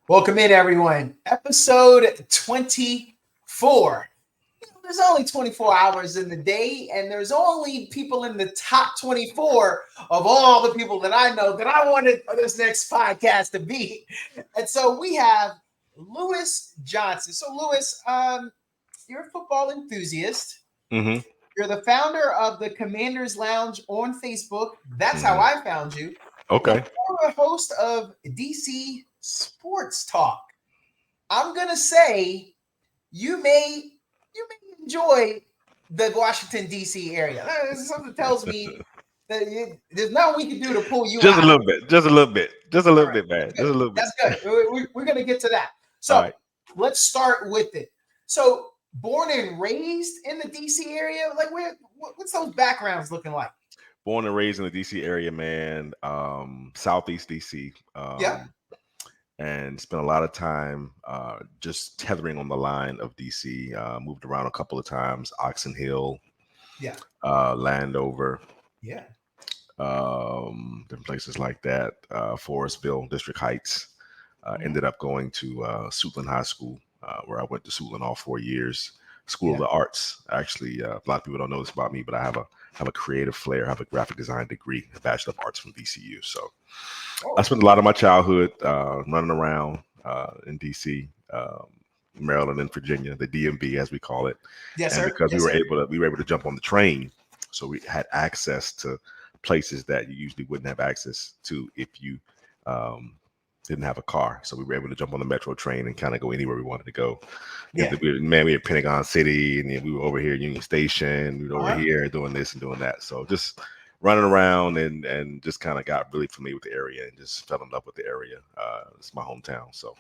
Welcome in, everyone. Episode 24. There's only 24 hours in the day, and there's only people in the top 24 of all the people that I know that I wanted this next podcast to be. And so we have Lewis Johnson. So, Lewis, you're a football enthusiast. Mm-hmm. You're the founder of the Commanders Lounge on Facebook. That's how I found you. You're the Okay. former host of DC Sportztalk. I'm gonna say you may enjoy the Washington D.C. area. Something tells me that there's nothing we can do to pull you Just a out. little bit. Just a little bit. Just a All little right, bit, man. that's Just good. a little bit. That's good. We're gonna get to that. All So right. let's start with it. So born and raised in the D.C. area, like what's those backgrounds looking like? Born and raised in the DC area, man. Southeast DC. Yeah, And spent a lot of time just tethering on the line of DC. Moved around a couple of times. Oxon Hill, yeah, Landover, yeah. different places like that. Forestville, District Heights. Mhm. Ended up going to Suitland High School, where I went to Suitland all 4 years. School of Yeah. the Arts. Actually, a lot of people don't know this about me, but I have a creative flair. I have a graphic design degree, a Bachelor of Arts from VCU. So I Oh, spent a lot of my childhood running around in DC, Maryland, and Virginia, the DMV as we call it. yes, And sir. because Yes, sir. we were able to jump on the train, so we had access to places that you usually wouldn't have access to if you um, didn't have a car. So we were able to jump on the metro train and kind of go anywhere we wanted to go. Yeah. Man, we had Pentagon City, and then we were over here at Union Station. We were over Uh-huh. here doing this and doing that. So just running around and just kind of got really familiar with the area and just fell in love with the area. It's my hometown. So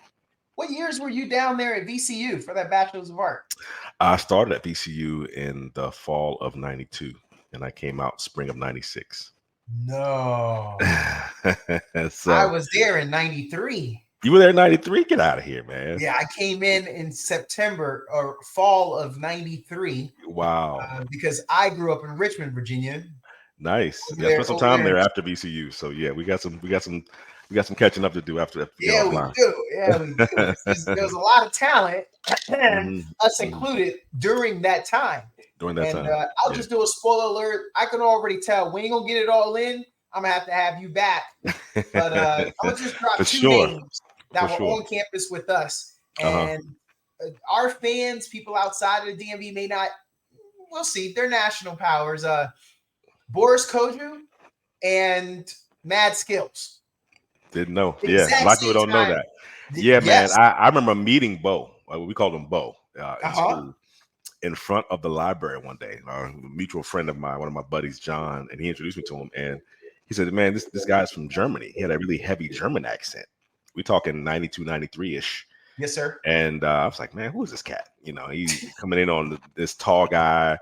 What years were you down there at VCU for that Bachelor's of Art? I started at VCU in the fall of '92, and I came out spring of '96. No. I So was there in 93. you were there in '93? Get out of here, man. Yeah, I came in September or fall of 93 Wow. because I grew up in Richmond, Virginia. Nice. Over Yeah, I spent there, some over time there. there after VCU. So yeah, we got some catching up to do after we get Yeah, we offline. do. Yeah, we do. There's a lot of talent, hmm us hmm included, during that time. During that And time. I'll Yeah. just do a spoiler alert. I can already tell we ain't gonna get it all in. I'm gonna have to have you back. But I'm gonna just drop For two sure. names For that were sure. on campus with us, Uh-huh. and our fans, people outside of the DMV, may not. We'll see. They're national powers. Boris Koju and Mad Skills. Didn't know. The Yeah. A exact lot of people same don't know time. that. Yeah, man. Yes. I remember meeting Bo. We called him Bo Uh in huh. school in front of the library one day. A mutual friend of mine, one of my buddies, John, and he introduced me to him. And he said, man, this guy's from Germany. He had a really heavy German accent. We talking 92, 93 ish. Yes, sir. And I was like, man, who is this cat? You know, he coming in on this tall guy,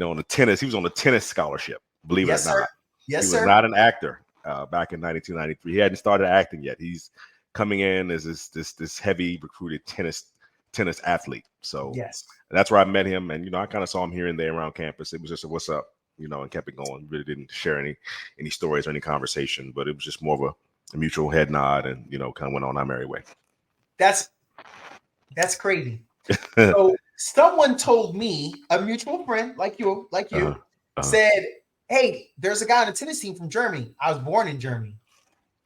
on the tennis. He was on the tennis scholarship, believe it or Yes, sir. not. He Yes, was sir. not an actor back in 92, 93. He hadn't started acting yet. He's coming in as this heavy recruited tennis athlete. So Yes. that's where I met him. And, I kind of saw him here and there around campus. It was just a what's up, and kept it going. Really didn't share any stories or any conversation, but it was just more of a mutual head nod and, kind of went on our merry way. That's crazy. So someone told me, a mutual friend like you, uh-huh. Uh-huh. said, "Hey, there's a guy on the tennis team from Germany. I was born in Germany.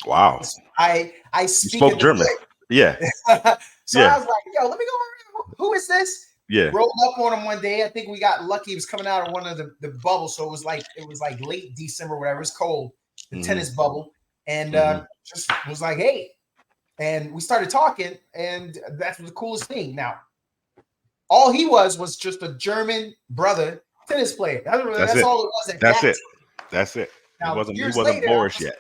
Wow. I You speak spoke in the German. Yeah. So Yeah. I was like, yo, let me go. Who is this? Yeah. Rolled up on him one day. I think we got lucky. He was coming out of one of the bubbles, so it was like late December, whatever. It's cold, the tennis bubble, and just was like, hey, and we started talking, and that was the coolest thing. Now, all he was just a German brother tennis player. That's That's it. all it was at That's that. it. That's it. He Now, wasn't Boris yet.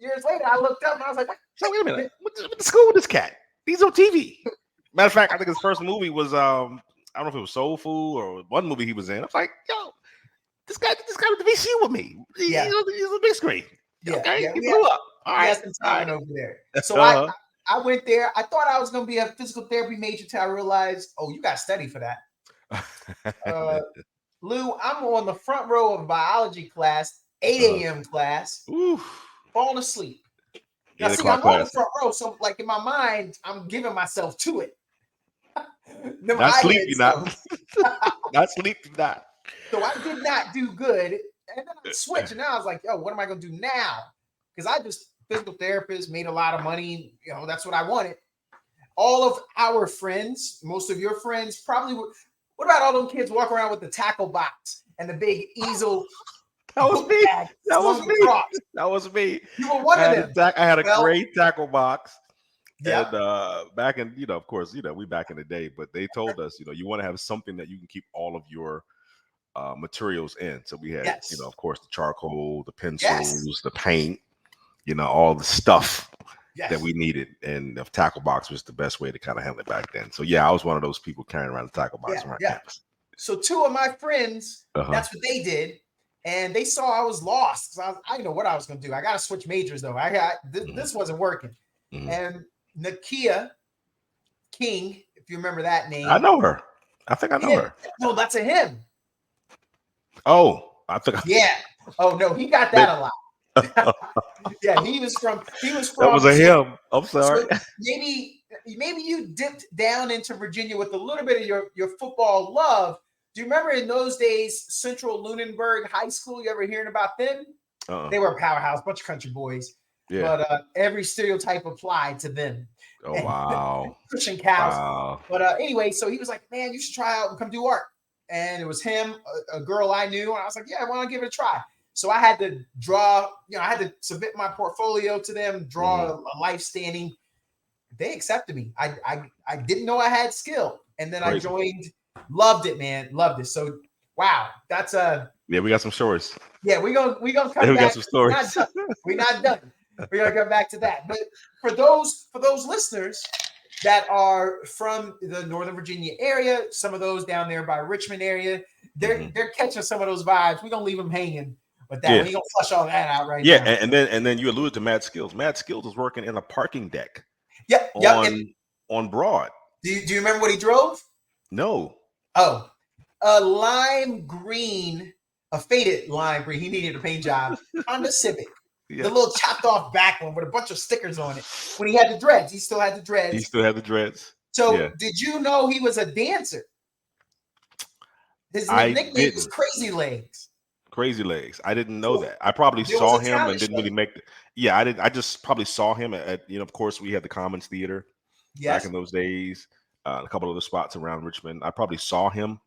years later, I looked up and I was like, So wait a minute. What the school with this cat? He's on TV. Matter of fact, I think his first movie was I don't know if it was Soul Food or one movie he was in. I was like, yo, this guy was the VCU with me. He's a big screen. Okay, he blew up. All he right, has some talent over there. So uh-huh. I went there. I thought I was going to be a physical therapy major till I realized, oh, you got to study for that. Lou, I'm on the front row of biology class, 8 a.m. class, Oof. falling asleep. Now, 8 see, o'clock I'm on the class. front row, so like in my mind, I'm giving myself to it. Them Not sleep, you eyelids, not. though. Not sleep, you not. So I did not do good. And then I switched, and now I was like, yo, what am I going to do now? Because I just, physical therapist, made a lot of money. You know, that's what I wanted. All of our friends, most of your friends probably would. What about all them kids walking around with the tackle box and the big easel That was book me. bag That was slung me. across? That was me. You were one of them. I had a Well, great tackle box. yeah. And back in, of course, we back in the day, but they told us, you want to have something that you can keep all of your materials in. So we had, Yes. of course, the charcoal, the pencils, Yes. the paint, all the stuff that Yes. we needed. And the tackle box was the best way to kind of handle it back then. So yeah, I was one of those people carrying around the tackle box Yeah. around Yeah. campus. So two of my friends, Uh-huh. that's what they did. And they saw I was lost. So I didn't know what I was going to do. I got to switch majors, though. This wasn't working. Mhm. And Nakia King, if you remember that name. I know her. I think I know her. No, that's a him. Oh, I think. Yeah. Oh no, he got that a lot. Yeah, he was from. That was a him. I'm sorry. So maybe you dipped down into Virginia with a little bit of your football love. Do you remember in those days, Central Lunenburg High School? You ever hearing about them? They were a powerhouse, bunch of country boys. Yeah. But every stereotype applied to them. Oh, wow. Pushing cows. Wow. But anyway, so he was like, man, you should try out and come do art. And it was him, a girl I knew. And I was like, yeah, why don't I give it a try? So I had to draw, I had to submit my portfolio to them, draw a life standing. They accepted me. I didn't know I had skill. And then I joined, loved it, man. Loved it. So wow, that's yeah, we got some stories. Yeah, we're gonna come back. We got some stories. We're not done. We're gonna come back to that. But for those listeners that are from the Northern Virginia area, some of those down there by Richmond area, they're catching some of those vibes. We're gonna leave them hanging with that. Yeah. We're gonna flush all that out right now. Yeah, and then you alluded to Mad Skills. Mad Skills was working in a parking deck. Yep. On Broad. Do you remember what he drove? No. Oh, a lime green, a faded lime green. He needed a paint job. Honda Civic. Yeah. The little chopped off back one with a bunch of stickers on it. When he had the dreads, he still had the dreads. So did you know he was a dancer? His nickname was Crazy Legs. Crazy Legs. I didn't know that. I probably saw him and didn't really make I didn't. I just probably saw him at of course we had the Commons Theater back in those days. A couple of the spots around Richmond. I probably saw him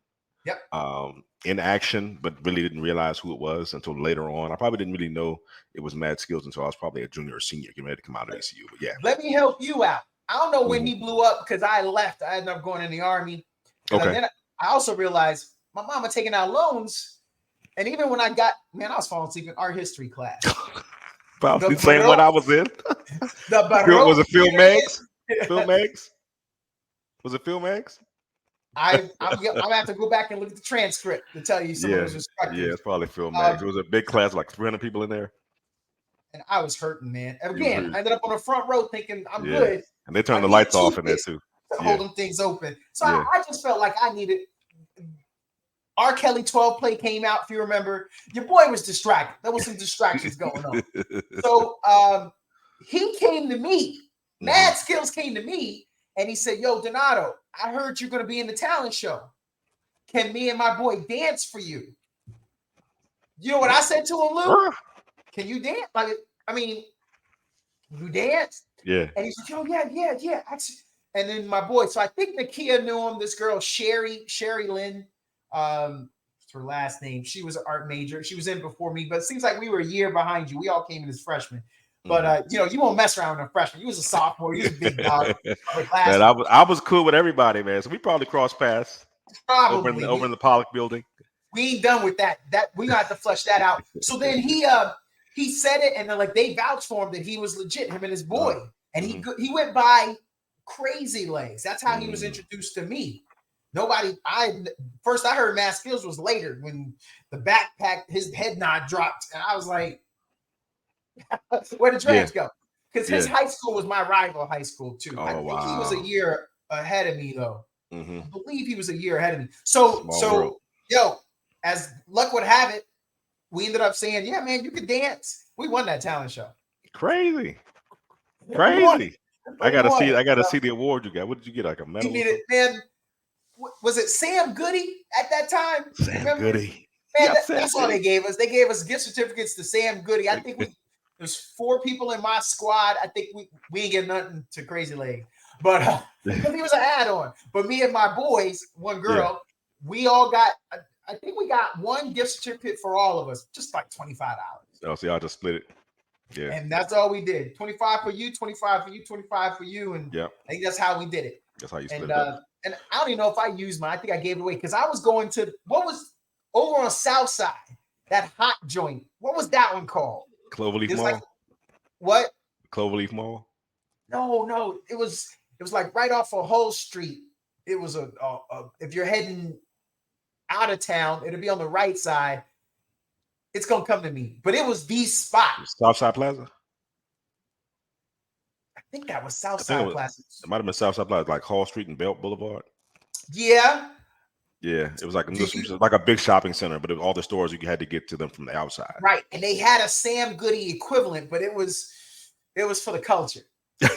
in action, but really didn't realize who it was until later on. I probably didn't really know it was Mad Skills until I was probably a junior or senior getting ready to come out of ECU. But yeah. Let me help you out. I don't know when he blew up because I left. I ended up going in the Army. Okay. Then I also realized my mama taking out loans. And even when I was falling asleep in art history class. Probably the same one I was in. Was it Phil Meggs? Phil Meggs? Was it Phil Meggs? I'm gonna have to go back and look at the transcript to tell you some of those instructors. Yeah, it's probably Phil Meggs. It was a big class, like 300 people in there. And I was hurting, man. Again, I ended up on the front row thinking I'm good. And they turned the lights off in there too. To hold them things open. So I just felt like I needed. R. Kelly 12 play came out, if you remember. Your boy was distracted. There was some distractions going on. So he came to me. Mad Skills came to me, and he said, yo, Donato, I heard you're going to be in the talent show. Can me and my boy dance for you? You know what I said to him, Lou? Can you dance? You dance? Yeah. And he's like, oh, yeah. And then my boy, so I think Nakia knew him, this girl, Sherry Lynn. Her last name. She was an art major. She was in before me, but it seems like we were a year behind you. We all came in as freshmen. But you won't mess around with a freshman. You was a sophomore. You was a big dog. Man, I was cool with everybody, man. So we probably crossed paths. Probably over in the Pollock building. We ain't done with that. We gonna have to flush that out. So then he said it, and then they vouched for him that he was legit, him and his boy. And he went by Crazy Legs. That's how he was introduced to me. I heard Mad Skills was later when the backpack, his head nod dropped, and I was like, where did dreads go? Because his high school was my rival high school too. I think he was a year ahead of me though. I believe he was a year ahead of me. So as luck would have it, we ended up saying, yeah, man, you could dance. We won that talent show. Crazy. Every morning. Crazy. I Every gotta see. morning. I gotta So see the award you got. What did you get? Like a he medal or needed, something? man. Was it Sam Goody at that time? Sam Remember? Goody. Man, Yeah, Sam that's all they Goody. gave us. They gave us gift certificates to Sam Goody. I think there's 4 people in my squad. I think we ain't get nothing to Crazy Leg, but because he was an add-on. But me and my boys, one Yeah. girl, we all got. I think we got one gift certificate for all of us, just like $25. Oh, see, I just split it. Yeah. And that's all we did. 25 for you, 25 for you, 25 for you. And Yeah. I think that's how we did it. That's how you split And it up. and I don't even know if I used mine. I think I gave it away because I was going to what was over on South Side, that hot joint. What was that one called? Cloverleaf It was like Mall. what? Cloverleaf Mall. No. It was like right off of Hull Street. It was a if you're heading out of town, it'll be on the right side. It's gonna come to me. But it was the spot. Southside Plaza. I think that was I think it Southside was. Plaza. It might have been Southside Plaza, like Hall Street and Belt Boulevard. Yeah. Yeah, it was like Do you, like a big shopping center, but all the stores you had to get to them from the outside. right. And they had a Sam Goody equivalent, but it was for the culture.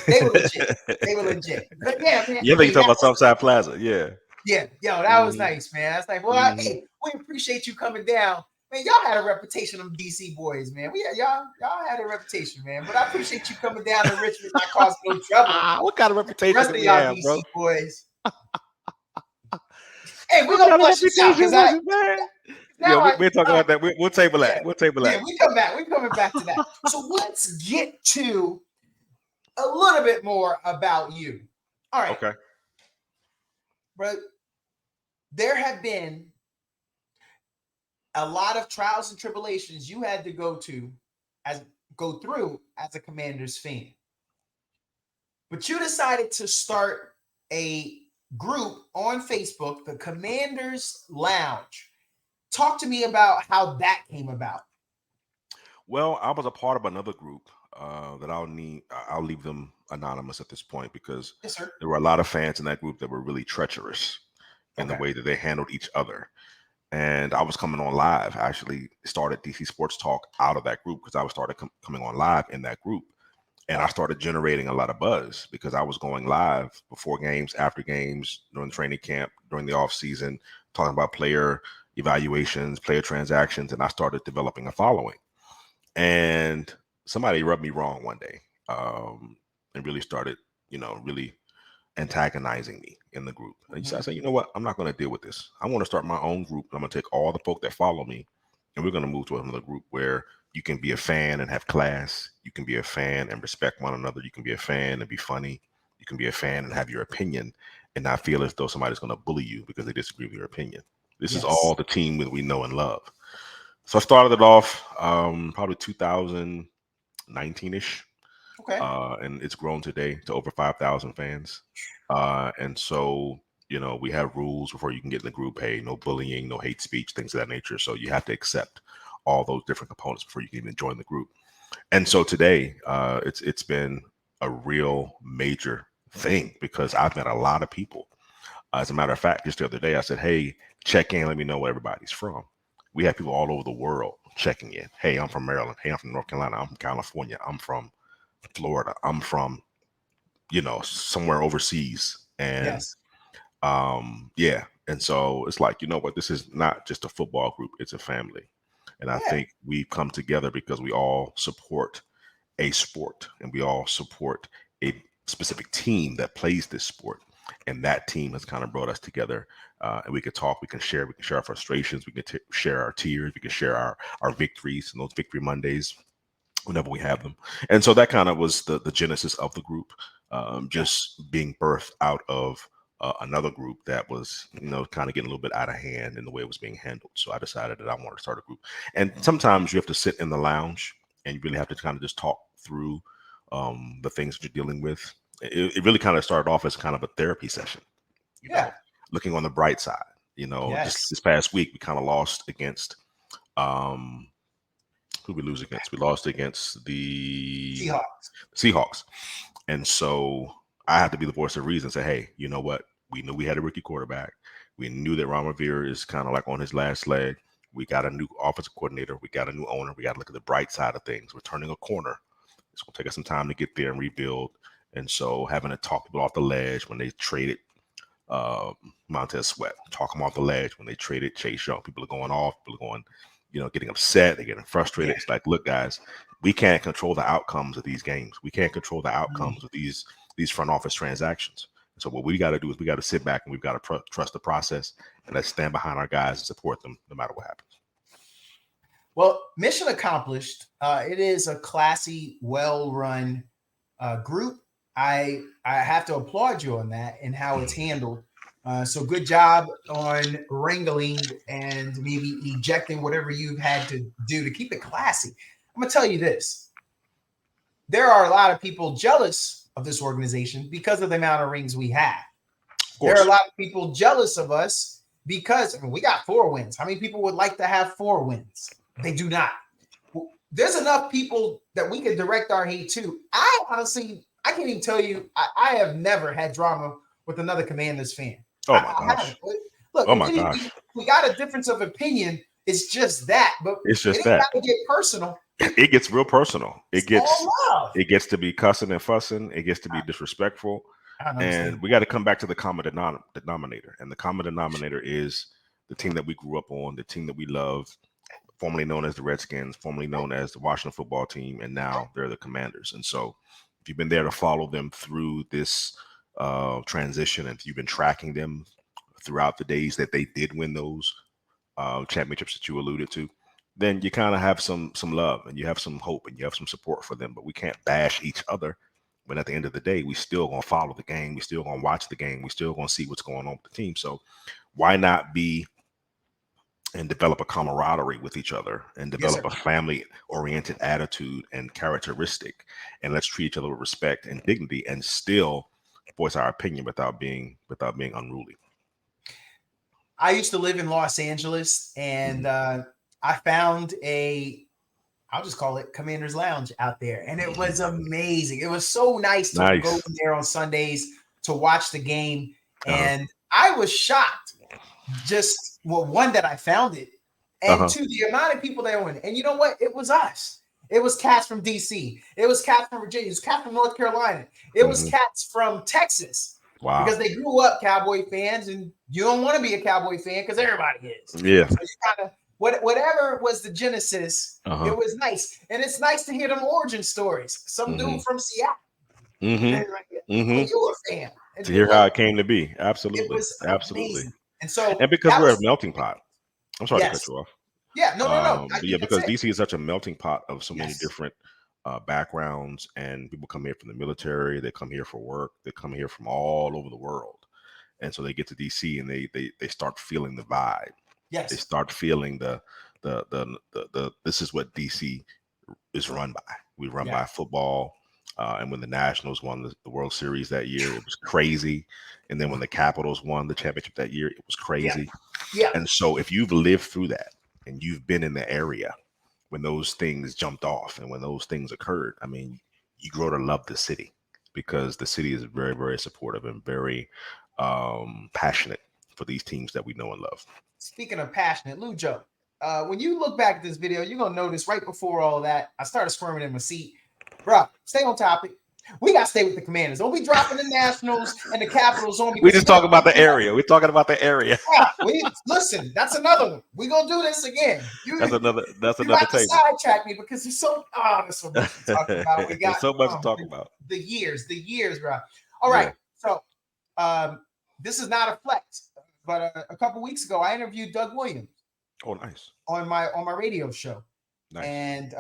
They were legit. They were legit. But yeah, man. Yeah, you Hey, talking about Southside Plaza. Yeah. yeah, yo, that was nice, man. I was like, well, hey, we appreciate you coming down. Man, y'all had a reputation of DC boys, man. Y'all had a reputation, man. But I appreciate you coming down to Richmond, not causing no trouble. What kind of The reputation rest do of we y'all have, DC bro? Hey, we're What gonna kind of flush this out reputation because was it, man? now Yeah, we'll talk about that. We'll table yeah, that. We'll table yeah, that. we come back. We're coming back to that. So let's get to a little bit more about you. All right, Okay. bro. There have been a lot of trials and tribulations you had to go through as a Commanders fan. But you decided to start a group on Facebook, the Commanders Lounge. Talk to me about how that came about. Well, I was a part of another group that I'll leave them anonymous at this point because Yes, sir. there were a lot of fans in that group that were really treacherous in the Okay. way that they handled each other. And I was coming on live. I actually started DC Sports Talk out of that group because I was started coming on live in that group. And I started generating a lot of buzz because I was going live before games, after games, during training camp, during the off season, talking about player evaluations, player transactions, and I started developing a following. And somebody rubbed me wrong one day, and really started, really antagonizing me in the group. And I said, you know what? I'm not going to deal with this. I want to start my own group. I'm going to take all the folk that follow me, and we're going to move to another group where you can be a fan and have class. You can be a fan and respect one another. You can be a fan and be funny. You can be a fan and have your opinion and not feel as though somebody's going to bully you because they disagree with your opinion. This is all the team that we know and love. So I started it off probably 2019-ish. Okay. And it's grown today to over 5,000 fans. And so, we have rules before you can get in the group. Hey, no bullying, no hate speech, things of that nature. So you have to accept all those different components before you can even join the group. And so today, it's been a real major thing because I've met a lot of people. As a matter of fact, just the other day, I said, hey, check in, let me know where everybody's from. We have people all over the world checking in. Hey, I'm from Maryland. Hey, I'm from North Carolina. I'm from California. I'm from Florida. I'm from, somewhere overseas. And yeah. And so it's like, you know what, this is not just a football group, it's a family. And I think we've come together because we all support a sport and we all support a specific team that plays this sport. And that team has kind of brought us together. And we can talk, we can share our frustrations, we can share our tears, we can share our victories and those victory Mondays whenever we have them. And so that kind of was the genesis of the group, just being birthed out of another group that was, kind of getting a little bit out of hand in the way it was being handled. So I decided that I wanted to start a group. And sometimes you have to sit in the lounge and you really have to kind of just talk through the things that you're dealing with. It really kind of started off as kind of a therapy session, looking on the bright side. Just this past week, we kind of lost against who we lose against? We lost against the Seahawks. And so I had to be the voice of reason and say, hey, you know what? We knew we had a rookie quarterback. We knew that Ron Rivera is kind of like on his last leg. We got a new offensive coordinator. We got a new owner. We got to look at the bright side of things. We're turning a corner. It's going to take us some time to get there and rebuild. And so having to talk people off the ledge when they traded Montez Sweat, talk them off the ledge when they traded Chase Young. People are going off, people are going, getting upset, they're getting frustrated. Yeah. It's like, look, guys, we can't control the outcomes of these games. We can't control the outcomes of these front office transactions. So what we got to do is we got to sit back and we've got to trust the process, and let's stand behind our guys and support them no matter what happens. Well, mission accomplished. It is a classy, well-run group. I have to applaud you on that and how it's handled. So good job on wrangling and maybe ejecting whatever you've had to do to keep it classy. I'm going to tell you this. There are a lot of people jealous of this organization because of the amount of rings we have. There are a lot of people jealous of us because we got 4 wins. How many people would like to have 4 wins? They do not. There's enough people that we can direct our hate to. I honestly can't even tell you. I have never had drama with another Commanders fan. Oh my gosh! Look, oh my gosh! We got a difference of opinion. It's just that, but it's just that. It get personal. It gets real personal. It gets to be cussing and fussing. It gets to be disrespectful, and we got to come back to the common denominator. And the common denominator is the team that we grew up on, the team that we love, formerly known as the Redskins, formerly known as the Washington Football Team, and now they're the Commanders. And so, if you've been there to follow them through this transition, and if you've been tracking them throughout the days that they did win those championships that you alluded to, then you kind of have some love and you have some hope and you have some support for them. But we can't bash each other. But at the end of the day, we still gonna follow the game. We still gonna watch the game. We still gonna see what's going on with the team. So why not be and develop a camaraderie with each other and develop a family-oriented attitude and characteristic, and let's treat each other with respect and dignity, and still voice our opinion without being unruly. I used to live in Los Angeles, and I found I'll just call it Commander's Lounge out there, and it was amazing. It was so nice to go in there on Sundays to watch the game, and I was shocked. Just one that I found it, and 2, the amount of people that were in. And you know what? It was us. It was cats from DC. It was cats from Virginia. It was cats from North Carolina. It was cats from Texas. Wow. Because they grew up Cowboy fans, and you don't want to be a Cowboy fan because everybody is. Yeah. So you kind of whatever was the genesis, it was nice, and it's nice to hear them origin stories. Some dude from Seattle. You were a fan. To hear how it came to be. Absolutely. It was absolutely. Amazing. And because we're a melting pot. I'm sorry to cut you off. Yeah, no. Because DC is such a melting pot of so many different backgrounds, and people come here from the military. They come here for work. They come here from all over the world, and so they get to DC and they start feeling the vibe. Yes, they start feeling the this is what DC is run by. We run by football. And when the Nationals won the World Series that year, it was crazy. And then when the Capitals won the championship that year, it was crazy. Yeah. And so if you've lived through that and you've been in the area when those things jumped off and when those things occurred, I mean, you grow to love the city because the city is very, very supportive and very passionate for these teams that we know and love. Speaking of passionate, Lujo, when you look back at this video, you're going to notice right before all that, I started squirming in my seat. Bro, stay on topic. We got to stay with the Commanders. Don't be dropping the Nationals and the Capitals on me. We just talking about the area. We're talking about the area. Listen, that's another one. We're going to do this again. That's another table. Sidetrack me because there's so much to talk about. We got there's so much to talk about. The years, bro. All right. So this is not a flex, but a couple weeks ago, I interviewed Doug Williams. Oh, nice. On my radio show. Nice. And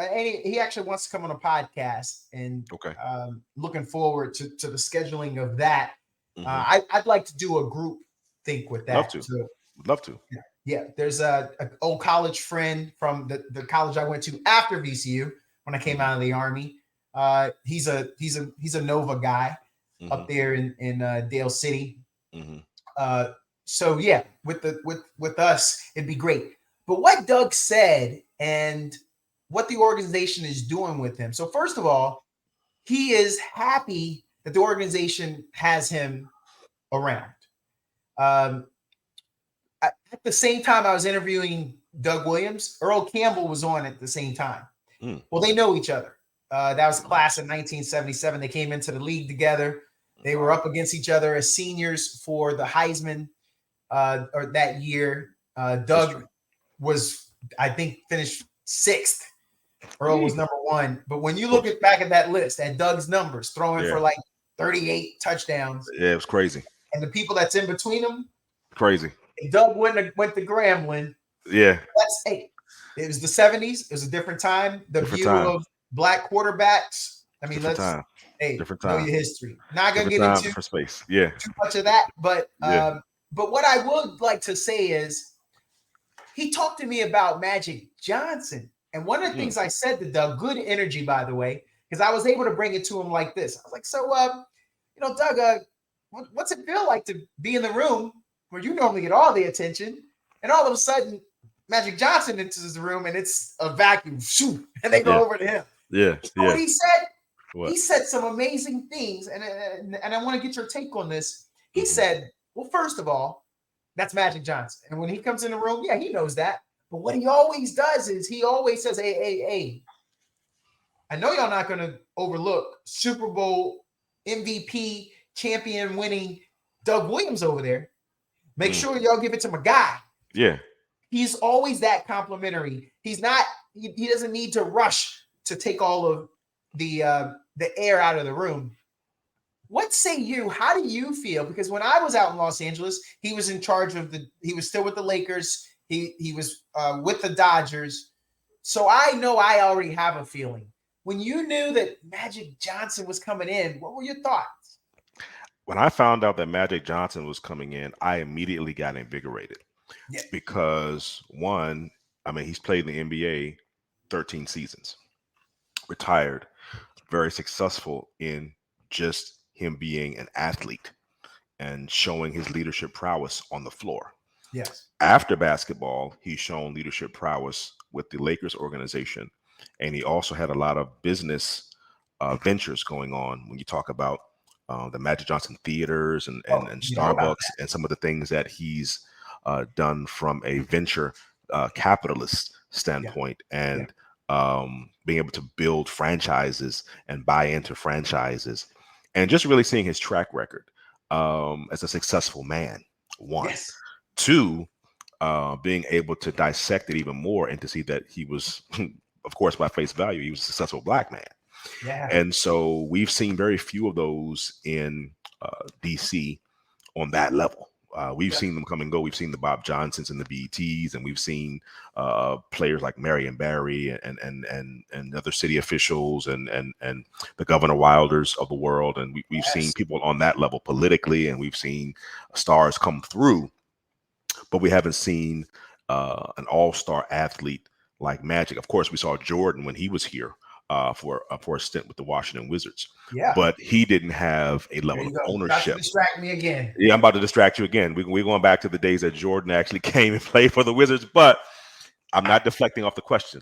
he actually wants to come on a podcast, and looking forward to the scheduling of that. I'd like to do a group think with that. Love to. Yeah. There's a old college friend from the college I went to after VCU when I came out of the Army. He's a Nova guy up there in Dale City. So yeah, with us, it'd be great. But what Doug said and what the organization is doing with him. So first of all, he is happy that the organization has him around. At the same time I was interviewing Doug Williams, Earl Campbell was on at the same time. Well, they know each other. That was class of 1977. They came into the league together. They were up against each other as seniors for the Heisman or that year. Doug was, I think, finished sixth. Earl was number one. But when you look back at that list, at Doug's numbers, throwing for like 38 touchdowns. Yeah, it was crazy. And the people that's in between them, crazy. Doug went to Grambling. Yeah. It was the 70s. It was a different time. The view of black quarterbacks. I mean, different know your history. Not gonna get into space. Too much of that, but but what I would like to say is he talked to me about Magic Johnson. And one of the things I said to Doug, good energy, by the way, because I was able to bring it to him like this. I was like, so Doug, what's it feel like to be in the room where you normally get all the attention, and all of a sudden Magic Johnson enters the room and it's a vacuum, shoo, and they go over to him. Yeah. What he said? He said some amazing things, and I want to get your take on this. He said, well, first of all, that's Magic Johnson. And when he comes in the room, he knows that. But what he always does is he always says, hey, I know y'all not going to overlook Super Bowl MVP champion winning Doug Williams over there. Make sure y'all give it to my guy. Yeah. He's always that complimentary. He's not, he doesn't need to rush to take all of the air out of the room. What say you? How do you feel? Because when I was out in Los Angeles, he was in charge of he was still with the Lakers. He was with the Dodgers. So I know I already have a feeling. When you knew that Magic Johnson was coming in, what were your thoughts? When I found out that Magic Johnson was coming in, I immediately got invigorated. Yeah. Because one, I mean, he's played in the NBA 13 seasons, retired, very successful in just him being an athlete and showing his leadership prowess on the floor. Yes. After basketball, he's shown leadership prowess with the Lakers organization. And he also had a lot of business ventures going on when you talk about the Magic Johnson theaters and Starbucks and some of the things that he's done from a venture capitalist standpoint and being able to build franchises and buy into franchises and just really seeing his track record as a successful man. One. Yes. Two, being able to dissect it even more and to see that he was, of course, by face value, he was a successful black man. Yeah. And so we've seen very few of those in DC on that level. We've seen them come and go. We've seen the Bob Johnsons and the BETs, and we've seen players like Marion Barry and other city officials and the Governor Wilders of the world. And we've seen people on that level politically, and we've seen stars come through, but we haven't seen an all-star athlete like Magic. Of course, we saw Jordan when he was here for a stint with the Washington Wizards. Yeah. But he didn't have a level of ownership. Not to distract me again. Yeah, I'm about to distract you again. We're going back to the days that Jordan actually came and played for the Wizards, but I'm not deflecting off the question.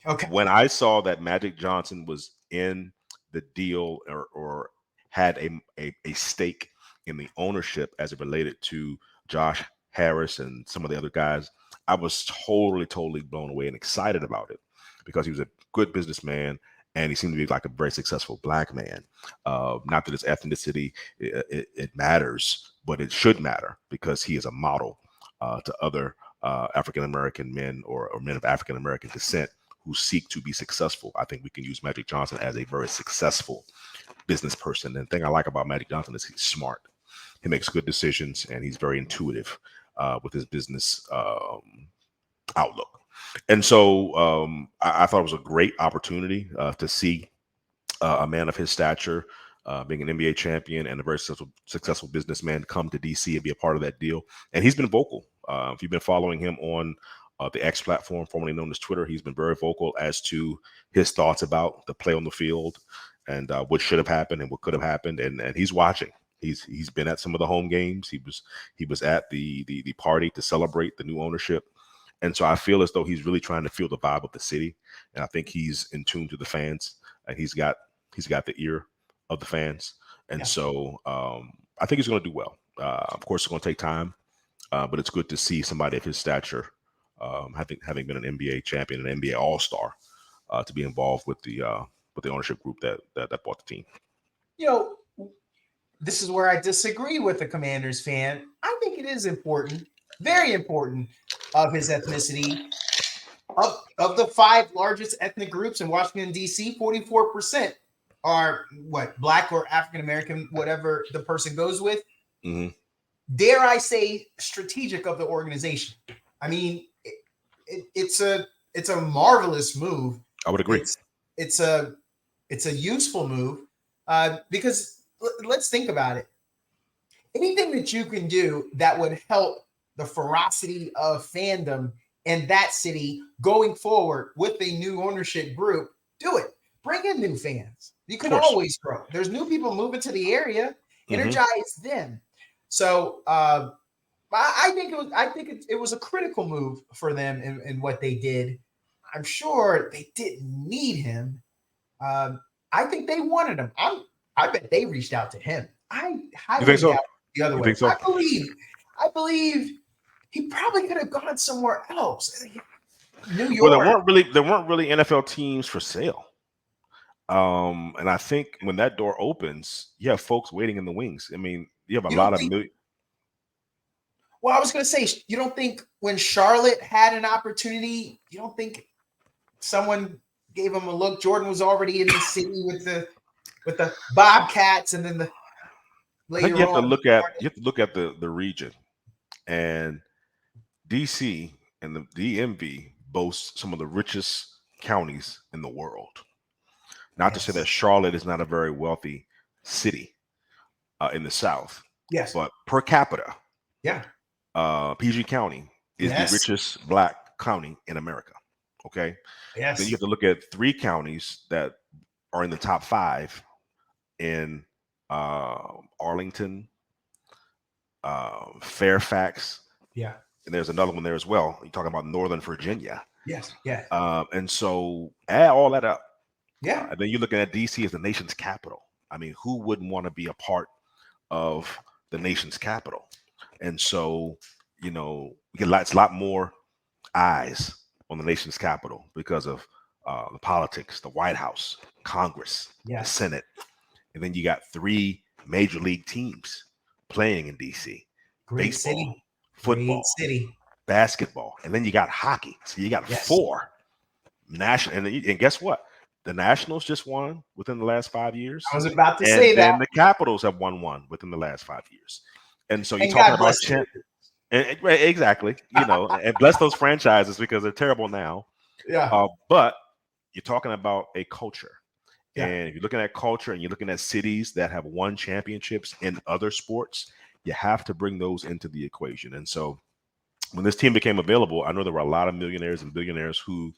Okay. When I saw that Magic Johnson was in the deal or had a stake in the ownership as it related to Josh Harris and some of the other guys, I was totally blown away and excited about it because he was a good businessman and he seemed to be like a very successful black man. Not that his ethnicity it matters, but it should matter because he is a model to other African-American men or men of African-American descent who seek to be successful. I think we can use Magic Johnson as a very successful business person. And the thing I like about Magic Johnson is he's smart. He makes good decisions and he's very intuitive with his business outlook. And so I thought it was a great opportunity to see a man of his stature being an NBA champion and a very successful businessman come to DC and be a part of that deal. And he's been vocal. If you've been following him on the X platform, formerly known as Twitter, he's been very vocal as to his thoughts about the play on the field and what should have happened and what could have happened. And he's watching. He's been at some of the home games. He was at the party to celebrate the new ownership. And so I feel as though he's really trying to feel the vibe of the city. And I think he's in tune to the fans and he's got the ear of the fans. And so I think he's going to do well. Of course, it's going to take time, but it's good to see somebody of his stature, having been an NBA champion, an NBA All-Star, to be involved with the with the ownership group that bought the team. You know, this is where I disagree with the Commanders fan. I think it is important, very important, of his ethnicity. Of the 5 largest ethnic groups in Washington, D.C., 44% are what, Black or African American, whatever the person goes with. Mm-hmm. Dare I say, strategic of the organization. I mean, it's a marvelous move. I would agree. It's a useful move because let's think about it. Anything that you can do that would help the ferocity of fandom in that city going forward with a new ownership group, do it. Bring in new fans. You can always grow. There's new people moving to the area. Energize them. So I think it was a critical move for them in what they did. I'm sure they didn't need him. I think they wanted him. I bet they reached out to him. I highly doubt the other way. So? I believe he probably could have gone somewhere else. New York. Well, there weren't really NFL teams for sale. And I think when that door opens, you have folks waiting in the wings. I mean, you have a lot of million. Well, I was going to say, you don't think when Charlotte had an opportunity, you don't think someone gave him a look? Jordan was already in the city with the Bobcats, and then I think you have to look at the region, and DC and the DMV boasts some of the richest counties in the world. Not to say that Charlotte is not a very wealthy city in the South. Yes. But per capita, PG County is the richest Black county in America. Okay. Yes. Then you have to look at 3 counties that are in the top 5 in Arlington, Fairfax. Yeah. And there's another one there as well. You're talking about Northern Virginia. Yes. Yeah. And so add all that up. Yeah. And then you're looking at DC as the nation's capital. I mean, who wouldn't want to be a part of the nation's capital? And so, you know, it's a lot more eyes on the nation's capital because of the politics, the White House, Congress, the Senate. And then you got 3 major league teams playing in DC. Great baseball, city. football, Great city. Basketball. And then you got hockey. So you got 4 national. And guess what? The Nationals just won within the last 5 years. I was about to say that. And then the Capitals have won within the last 5 years. And so you're talking about exactly, you know, and bless those franchises because they're terrible now. Yeah. But you're talking about a culture. Yeah. And if you're looking at culture and you're looking at cities that have won championships in other sports, you have to bring those into the equation. And so when this team became available, I know there were a lot of millionaires and billionaires who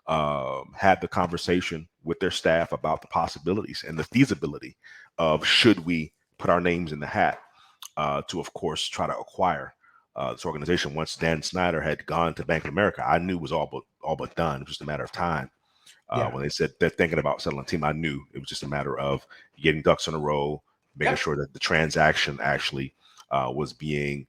had the conversation with their staff about the possibilities and the feasibility of should we put our names in the hat to, of course, try to acquire this organization. Once Dan Snyder had gone to Bank of America, I knew it was all but done. It was just a matter of time. When they said they're thinking about settling a team, I knew it was just a matter of getting ducks in a row, making sure that the transaction actually was being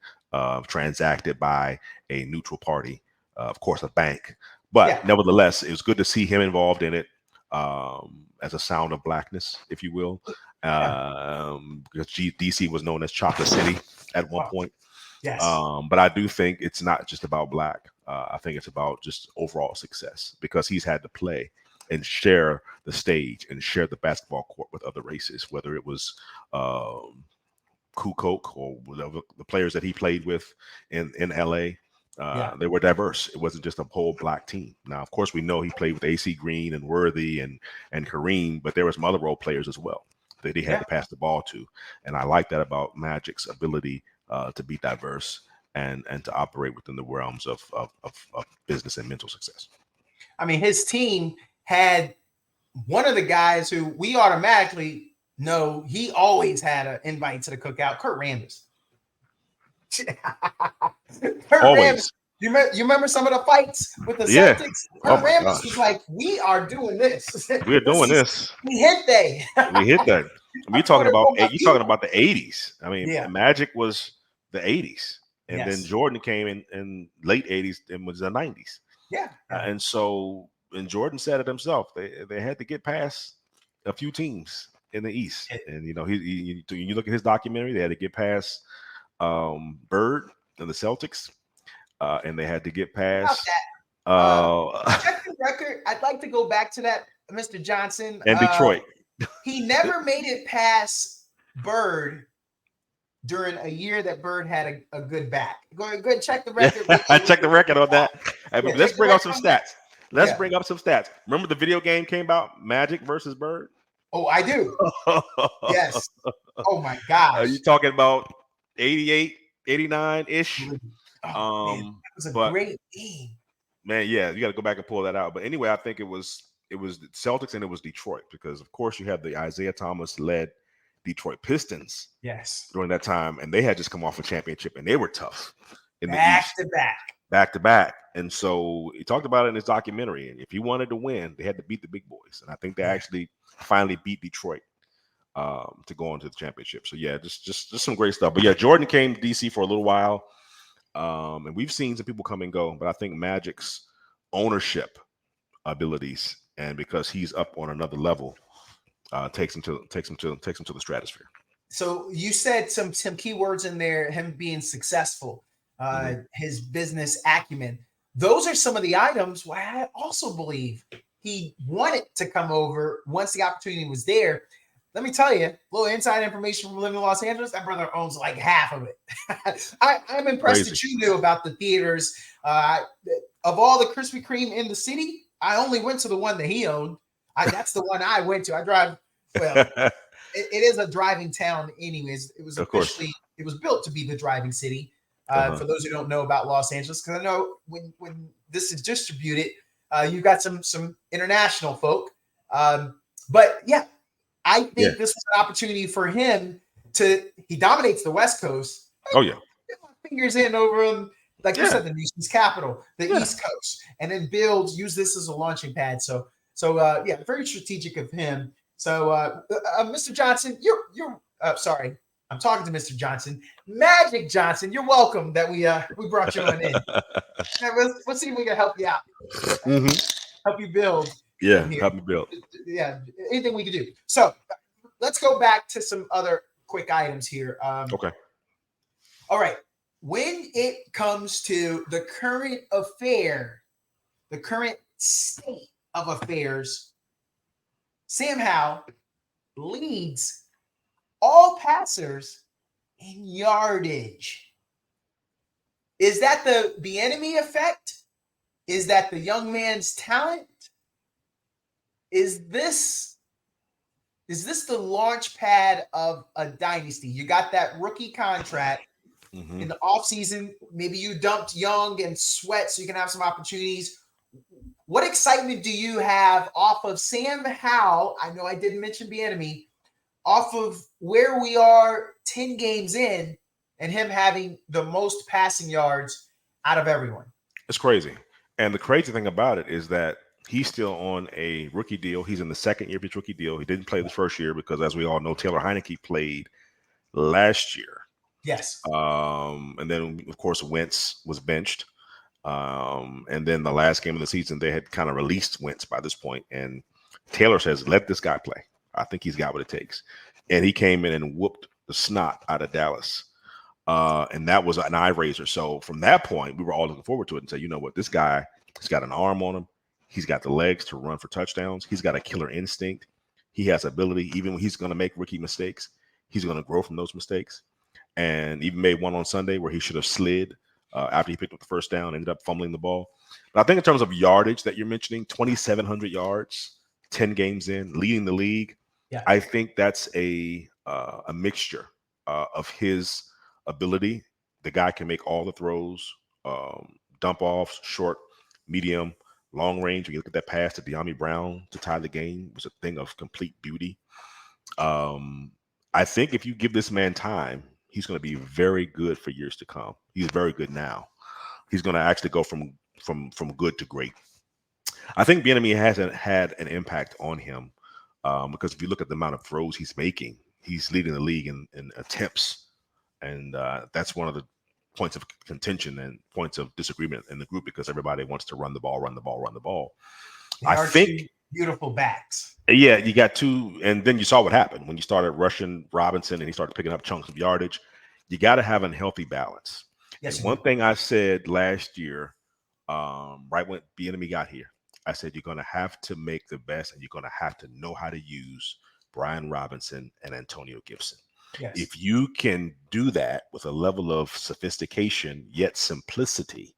transacted by a neutral party, of course, a bank. But nevertheless, it was good to see him involved in it as a sound of blackness, if you will, because DC was known as Chocolate City at one point. Yes. But I do think it's not just about Black. I think it's about just overall success because he's had to play and share the stage and share the basketball court with other races, whether it was Kukok or whatever, the players that he played with in LA. They were diverse. It wasn't just a whole Black team. Now, of course, we know he played with AC Green and Worthy and Kareem, but there were some other role players as well that he had to pass the ball to. And I like that about Magic's ability to be diverse and to operate within the realms of business and mental success. I mean, his team had one of the guys who we automatically know he always had an invite to the cookout, Kurt Rambis. Always. You remember some of the fights with the Celtics? Kurt Rambis was like, we are doing this. We're doing this. We hit that. You're talking about the 80s. I mean, Magic was the 80s. And then Jordan came in late 80s and was the 90s. Yeah. And Jordan said it himself. They had to get past a few teams in the East, and you know you look at his documentary. They had to get past Bird and the Celtics, and they had to get About past that, check the record. I'd like to go back to that, Mr. Johnson. and Detroit. He never made it past Bird during a year that Bird had a good back. Go ahead, check the record. I checked the record on that. Hey, Yeah, let's bring up some stats. Let's Yeah. bring up some stats. Remember the video game came out, Magic versus Bird? Oh, I do. Yes. Oh my gosh. Are you talking about 88, 89-ish? Oh, man, that was a great game. Man, yeah, you got to go back and pull that out. But anyway, I think it was the Celtics and it was Detroit, because of course you have the Isaiah Thomas led Detroit Pistons. Yes. During that time, and they had just come off a championship, and they were tough in the East. Back to back. And so he talked about it in his documentary. And if he wanted to win, they had to beat the big boys. And I think they actually finally beat Detroit to go into the championship. So yeah, just some great stuff. But yeah, Jordan came to DC for a little while. And we've seen some people come and go, but I think Magic's ownership abilities, and because he's up on another level, takes him to the stratosphere. So you said some key words in there, him being successful, his business acumen. Those are some of the items why I also believe he wanted to come over once the opportunity was there. Let me tell you, a little inside information from living in Los Angeles. That brother owns like half of it. I'm impressed that you knew about the theaters. Of all the Krispy Kreme in the city, I only went to the one that he owned. That's the one I went to. I drive. Well, it is a driving town, anyways. It was officially, it was built to be the driving city. For those who don't know about Los Angeles, because I know when this is distributed, you've got some international folk. But yeah. I think this was an opportunity for him he dominates the West Coast. Oh, yeah. Get my fingers in over him, like you said, the nation's capital, the East Coast, and then use this as a launching pad. So very strategic of him. So, Mr. Johnson, you're sorry, I'm talking to Mr. Johnson. Magic Johnson, you're welcome that we brought you on in. Let's see if we can help you out. Help you build. Yeah, help me build. Yeah, anything we can do. So let's go back to some other quick items here. Okay. All right. When it comes to the current state of affairs, Sam Howell leads all passers in yardage. Is that the enemy effect? Is that the young man's talent? Is this the launch pad of a dynasty? You got that rookie contract in the offseason. Maybe you dumped Young and Sweat so you can have some opportunities. What excitement do you have off of Sam Howell? I know I didn't mention Bieniemy. Off of where we are 10 games in and him having the most passing yards out of everyone. It's crazy. And the crazy thing about it is that he's still on a rookie deal. He's in the second year of his rookie deal. He didn't play the first year because, as we all know, Taylor Heineke played last year. Yes. And then, of course, Wentz was benched. And then the last game of the season, they had kind of released Wentz by this point. And Taylor says, let this guy play. I think he's got what it takes. And he came in and whooped the snot out of Dallas. And that was an eye raiser. So from that point, we were all looking forward to it and say, you know what, this guy has got an arm on him. He's got the legs to run for touchdowns. He's got a killer instinct. He has ability. Even when he's going to make rookie mistakes, he's going to grow from those mistakes. And even made one on Sunday where he should have slid after he picked up the first down, ended up fumbling the ball. But I think in terms of yardage that you're mentioning, 2,700 yards, 10 games in, leading the league. Yeah. I think that's a mixture of his ability. The guy can make all the throws, dump offs, short, medium, long range. When you look at that pass to De'Ami Brown to tie the game, it was a thing of complete beauty. I think if you give this man time, he's going to be very good for years to come. He's very good now. He's going to actually go from good to great. I think Bieniemy hasn't had an impact on him because if you look at the amount of throws he's making, he's leading the league in attempts. And that's one of the points of contention and points of disagreement in the group because everybody wants to run the ball. I think beautiful backs. Yeah, you got two, and then you saw what happened when you started rushing Robinson and he started picking up chunks of yardage. You got to have a healthy balance. Yes, And you one do. thing I said last year, right when enemy got here, I said you're going to have to make the best, and you're going to have to know how to use Brian Robinson and Antonio Gibson. Yes. If you can do that with a level of sophistication yet simplicity,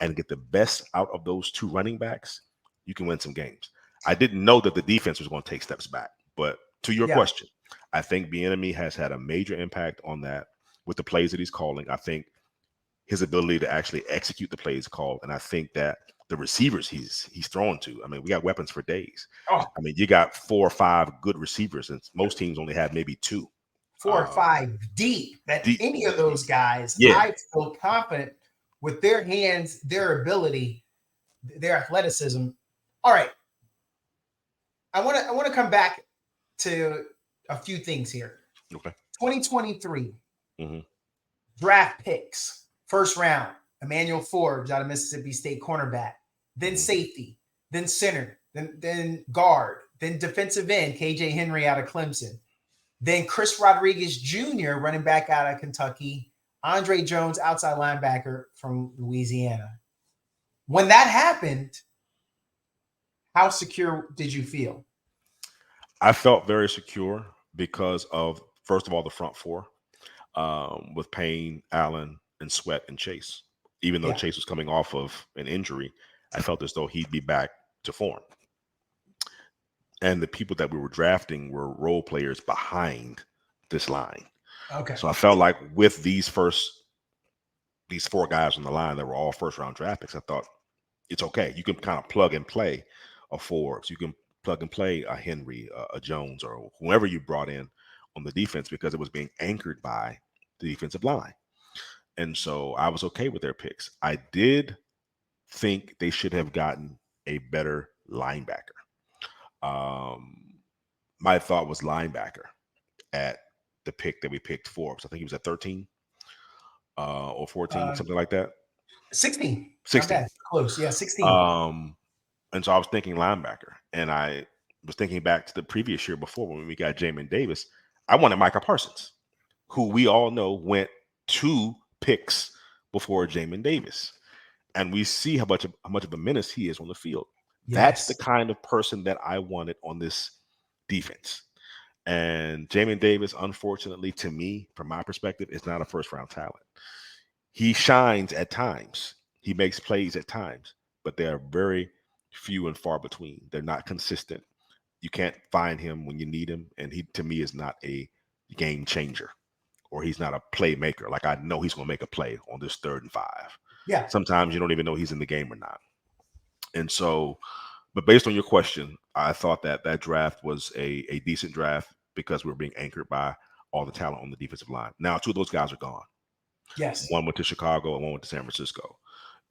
and get the best out of those two running backs, you can win some games. I didn't know that the defense was going to take steps back, but to your Yeah. question, I think Bieniemy has had a major impact on that with the plays that he's calling. I think his ability to actually execute the plays called, and I think that the receivers he's thrown to. I mean, we got weapons for days. Oh, I mean, you got 4 or 5 good receivers, and most teams only have maybe two. 4 or 5 deep. That Deep, any of those guys, yeah, I feel confident with their hands, their ability, their athleticism. All right. I want to come back to a few things here. okay. 2023 Hmm. draft picks, first round, Emmanuel Forbes out of Mississippi State, cornerback, then Hmm. safety, then center, then guard, then defensive end, KJ Henry out of Clemson, then Chris Rodriguez Jr., running back out of Kentucky, Andre Jones, outside linebacker from Louisiana. When that happened, how secure did you feel? I felt very secure because of, first of all, the front four with Payne, Allen, and Sweat and Chase. Even though Yeah. Chase was coming off of an injury, I felt as though he'd be back to form. And the people that we were drafting were role players behind this line. Okay. So I felt like with these 4 guys on the line that were all first round draft picks, I thought it's okay. You can kind of plug and play a Forbes. You can plug and play a Henry, a Jones, or whoever you brought in on the defense because it was being anchored by the defensive line. And so I was okay with their picks. I did think they should have gotten a better linebacker. Um, my thought was linebacker at the pick that we picked Forbes. I think he was at 13 or 14, Uh, something like that. 16. Not 16. bad. Close. Yeah, 16. And so I was thinking linebacker, and I was thinking back to the previous year before when we got Jamin Davis. I wanted Micah Parsons, who we all know went 2 picks before Jamin Davis, and we see how much of a menace he is on the field. That's the Yes. kind of person that I wanted on this defense. And Jamin Davis, unfortunately, to me, from my perspective, is not a first round talent. He shines at times. He makes plays at times, but they are very few and far between. They're not consistent. You can't find him when you need him, and he, to me, is not a game changer, or he's not a playmaker. Like, I know he's going to make a play on this 3rd and 5. Yeah. Sometimes you don't even know he's in the game or not. And so, but based on your question, I thought that that draft was a decent draft because we were being anchored by all the talent on the defensive line. Now, 2 of those guys are gone. Yes. One went to Chicago and one went to San Francisco.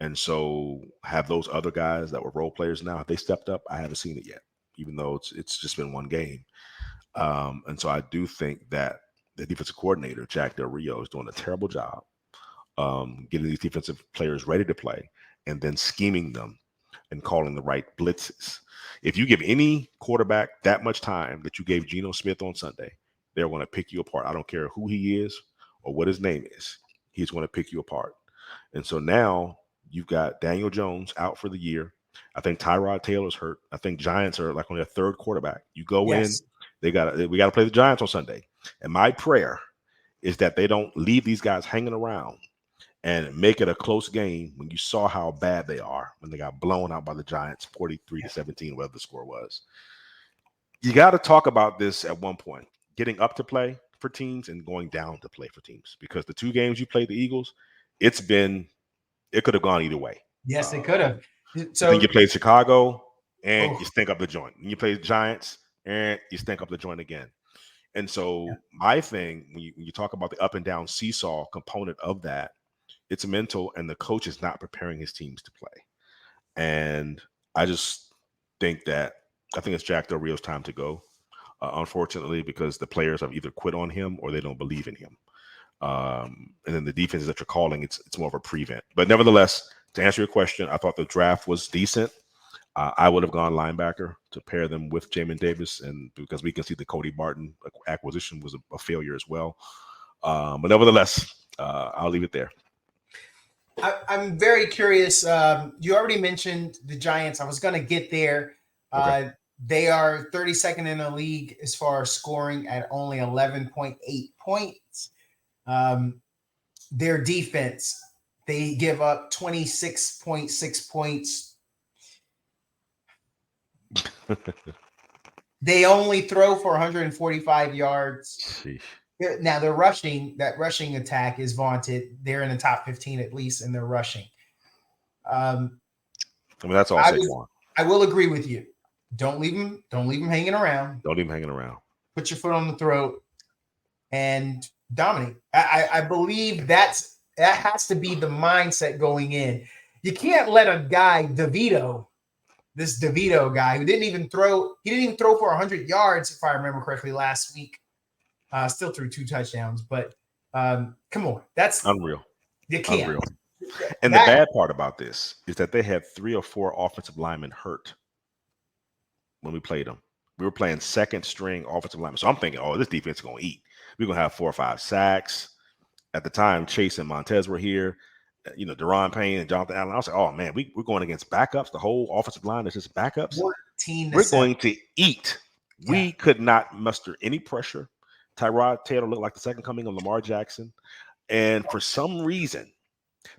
And so have those other guys that were role players now, have they stepped up? I haven't seen it yet, even though it's just been one game. And so I do think that the defensive coordinator, Jack Del Rio, is doing a terrible job getting these defensive players ready to play and then scheming them and calling the right blitzes. If you give any quarterback that much time that you gave Geno Smith on Sunday, they're going to pick you apart. I don't care who he is or what his name is. He's going to pick you apart. And so now you've got Daniel Jones out for the year. I think Tyrod Taylor's hurt. I think Giants are like on their 3rd quarterback. You go in, Yes. we got to play the Giants on Sunday. And my prayer is that they don't leave these guys hanging around and make it a close game when you saw how bad they are when they got blown out by the Giants 43-17, whatever the score was. You got to talk about this at one point, getting up to play for teams and going down to play for teams, because the 2 games you played the Eagles, it could have gone either way. Yes, they could have. But then you So, played Chicago and oh, you stink up the joint. And you play the Giants and you stink up the joint again. And so my thing, when you talk about the up and down seesaw component of that, it's mental, and the coach is not preparing his teams to play. And I just think it's Jack Del Rio's time to go, unfortunately, because the players have either quit on him or they don't believe in him. And then the defenses that you're calling, it's more of a prevent. But nevertheless, to answer your question, I thought the draft was decent. I would have gone linebacker to pair them with Jamin Davis, and because we can see the Cody Barton acquisition was a failure as well. But nevertheless, I'll leave it there. I'm very curious. You already mentioned the Giants. I was going to get there. Okay. They are 32nd in the league as far as scoring at only 11.8 points. Their defense, they give up 26.6 points. They only throw for 145 yards. Sheesh. Now, that rushing attack is vaunted. They're in the top 15 at least in their rushing. I mean, that's all I Saquon. I will agree with you. Don't leave him hanging around. Don't leave him hanging around. Put your foot on the throat and dominate. I believe that has to be the mindset going in. You can't let a guy, this DeVito guy, who didn't even throw for 100 yards, if I remember correctly, last week. Still threw 2 touchdowns, but come on. That's unreal. You can't. Unreal. And the bad part about this is that they had 3 or 4 offensive linemen hurt when we played them. We were playing second string offensive linemen. So I'm thinking, oh, this defense is going to eat. We're going to have 4 or 5 sacks. At the time, Chase and Montez were here. Deron Payne and Jonathan Allen. I was like, oh, man, we're going against backups. The whole offensive line is just backups. We're going to eat. Yeah. We could not muster any pressure. Tyrod Taylor looked like the second coming of Lamar Jackson. And for some reason,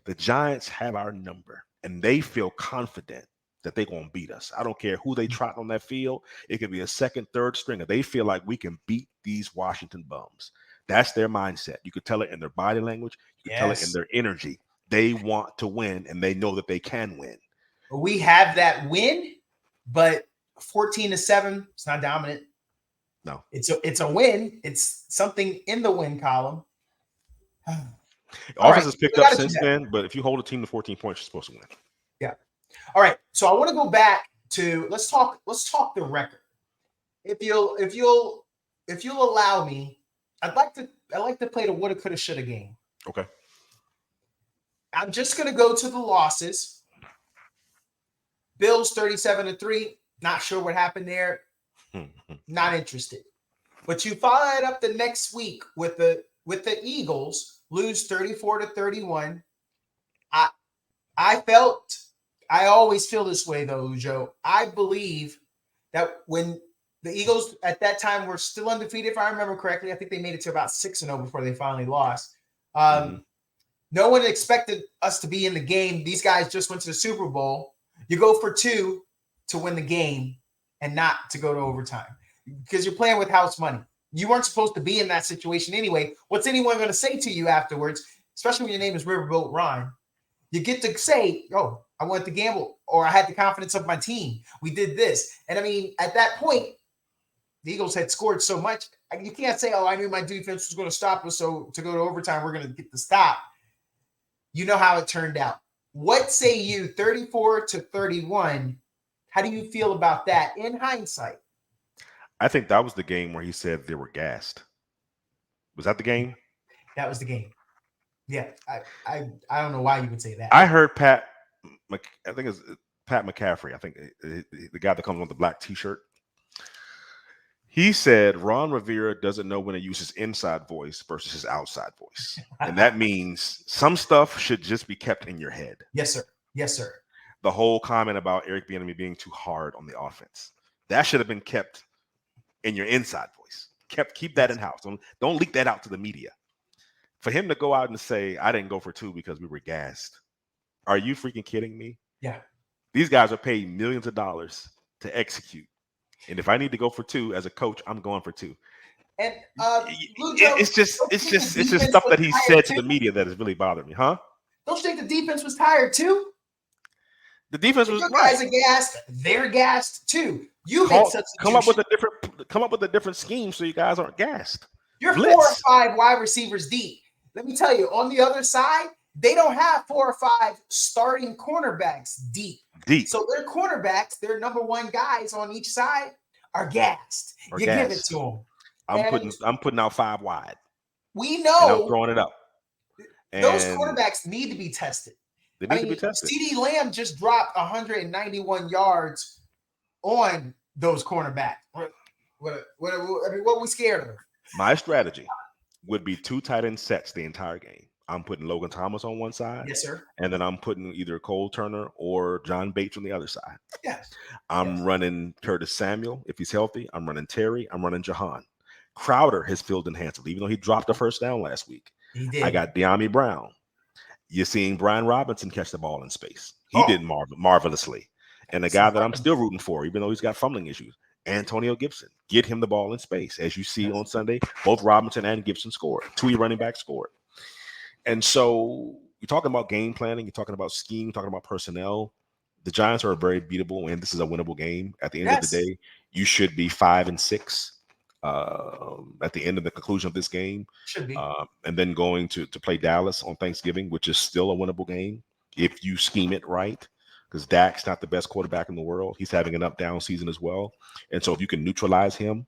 the Giants have our number, and they feel confident that they're going to beat us. I don't care who they trot on that field. It could be a second, third stringer. They feel like we can beat these Washington bums. That's their mindset. You could tell it in their body language. You could tell it in their energy. They want to win, and they know that they can win. We have that win, but 14-7, it's not dominant. No. It's a win. It's something in the win column. Offense has picked up since then, but if you hold a team to 14 points, you're supposed to win. Yeah. All right. So I want to go back to let's talk the record. If you'll allow me, I'd like to play the woulda, coulda, shoulda game. Okay. I'm just gonna go to the losses. Bills 37-3. Not sure what happened there. Not interested. But you follow it up the next week with the Eagles lose 34-31. I always feel this way though, Joe. I believe that when the Eagles at that time were still undefeated, if I remember correctly, I think they made it to about 6-0 before they finally lost. No one expected us to be in the game. These guys just went to the Super Bowl. You go for 2 to win the game and not to go to overtime because you're playing with house money. You weren't supposed to be in that situation anyway. What's anyone going to say to you afterwards, especially when your name is Riverboat Ron? You get to say, oh, I wanted to gamble, or I had the confidence of my team. We did this. And I mean, at that point, the Eagles had scored so much. You can't say, oh, I knew my defense was going to stop us, so to go to overtime, we're going to get the stop. You know how it turned out. What say you, 34-31? How do you feel about that in hindsight? I think that was the game where he said they were gassed. Was that the game? That was the game. Yeah, I don't know why you would say that. I heard I think it's Pat McCaffrey. I think the guy that comes with the black T-shirt. He said Ron Rivera doesn't know when to use his inside voice versus his outside voice. And that means some stuff should just be kept in your head. Yes, sir. Yes, sir. The whole comment about Eric Bieniemy being too hard on the offense. That should have been kept in your inside voice. Keep that in-house. Don't leak that out to the media. For him to go out and say, I didn't go for 2 because we were gassed. Are you freaking kidding me? Yeah. These guys are paid millions of dollars to execute. And if I need to go for 2 as a coach, I'm going for 2. And it's just stuff that he said to the media that has really bothered me, huh? Don't you think the defense was tired too? The defense was guys are gassed. They're gassed too. Come up with a different scheme so you guys aren't gassed. You're Blitz. 4 or 5 wide receivers deep. Let me tell you, on the other side, they don't have 4 or 5 starting cornerbacks deep. So their cornerbacks, their number 1 guys on each side, are gassed. Give it to them. I'm putting out 5 wide. We know. And I'm throwing it up. Those quarterbacks need to be tested. They I need to be mean, tested. CeeDee Lamb just dropped 191 yards on those cornerbacks. What we scared of? My strategy would be 2 tight end sets the entire game. I'm putting Logan Thomas on one side, Yes, sir. and then I'm putting either Cole Turner or John Bates on the other side. Yes. I'm Yes. running Curtis Samuel if he's healthy. I'm running Terry. I'm running Jahan. Crowder has filled in handsomely, even though he dropped a first down last week. He I did. got De'Ami Brown. You're seeing Brian Robinson catch the ball in space. He Oh. did marvelously. And the guy that I'm still rooting for, even though he's got fumbling issues, Antonio Gibson. Get him the ball in space. As you see on Sunday, both Robinson and Gibson scored. 2 running backs scored. And so you're talking about game planning. You're talking about scheme. You're talking about personnel. The Giants are very beatable, and this is a winnable game. At the end of the day, you should be 5-6 at the end of the conclusion of this game. Should be. And then going to play Dallas on Thanksgiving, which is still a winnable game if you scheme it right. Because Dak's not the best quarterback in the world. He's having an up-down season as well. And so if you can neutralize him,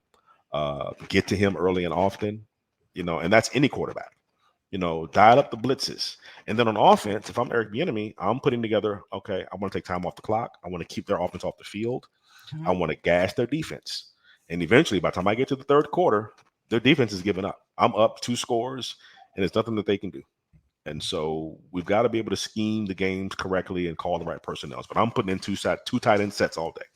get to him early and often, and that's any quarterback. Dial up the blitzes. And then on offense, if I'm Eric Bieniemy, I'm putting together, okay, I want to take time off the clock. I want to keep their offense off the field. I want to gas their defense. And eventually, by the time I get to the third quarter, their defense is giving up. I'm up 2 scores, and there's nothing that they can do. And so we've got to be able to scheme the games correctly and call the right personnel. But I'm putting in 2 tight end sets all day.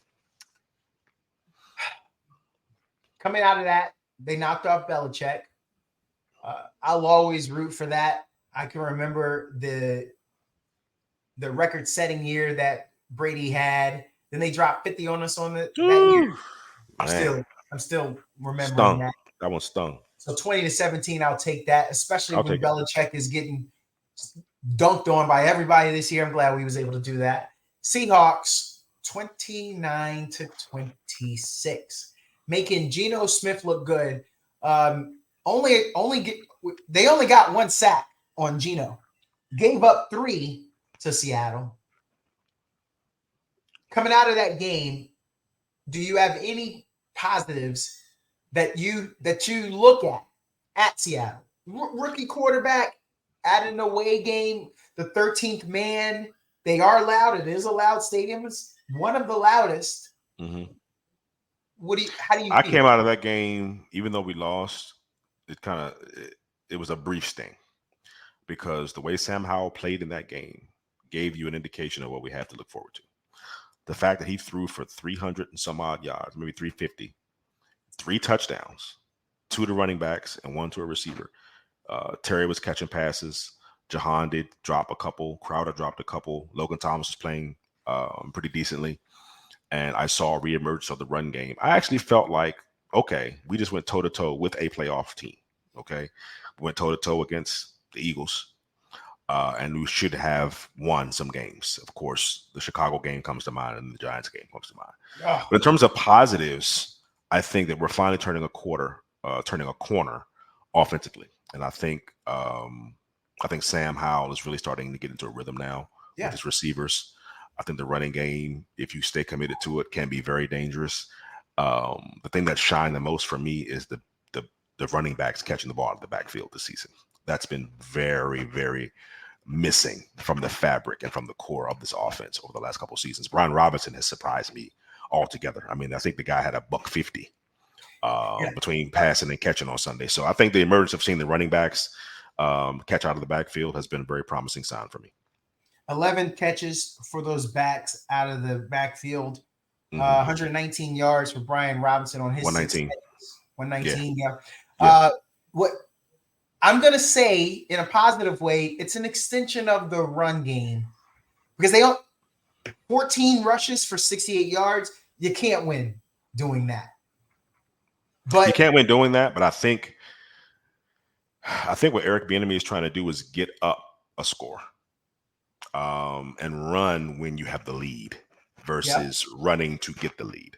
Coming out of that, they knocked off Belichick. I'll always root for that. I can remember the record-setting year that Brady had. Then they dropped 50 on us on that year. I'm still remembering that. That one stung. So 20-17, I'll take that, especially when Belichick is getting dunked on by everybody this year. I'm glad we was able to do that. Seahawks 29-26, making Geno Smith look good. They only got 1 sack on Geno. Gave up 3 to Seattle. Coming out of that game, do you have any positives that you look at Seattle? Rookie quarterback at an away game, the 13th man. They are loud. It is a loud stadium. It's one of the loudest. Mm-hmm. How do you I feel? came out of that game, even though we lost, it was a brief sting because the way Sam Howell played in that game gave you an indication of what we have to look forward to. The fact that he threw for 300 and some odd yards, maybe 350, 3 touchdowns, 2 to running backs and 1 to a receiver. Terry was catching passes. Jahan did drop a couple. Crowder dropped a couple. Logan Thomas was playing pretty decently. And I saw a reemergence of the run game. I actually felt like, okay, we just went toe-to-toe with a playoff team, okay? We went toe-to-toe against the Eagles, and we should have won some games. Of course, the Chicago game comes to mind and the Giants game comes to mind. Oh. But in terms of positives, I think that we're finally turning a corner offensively. And I think Sam Howell is really starting to get into a rhythm now with his receivers. I think the running game, if you stay committed to it, can be very dangerous. The thing that shined the most for me is the running backs catching the ball out of the backfield this season. That's been very, very missing from the fabric and from the core of this offense over the last couple of seasons. Brian Robinson has surprised me altogether. I mean, I think the guy had a $150 between passing and catching on Sunday. So I think the emergence of seeing the running backs catch out of the backfield has been a very promising sign for me. 11 catches for those backs out of the backfield. 119 yards for Brian Robinson on his 119. 119, yeah. What I'm going to say in a positive way, it's an extension of the run game because they 14 rushes for 68 yards. You can't win doing that. But you can't win doing that, but I think what Eric Bieniemy is trying to do is get up a score. And run when you have the lead versus running to get the lead.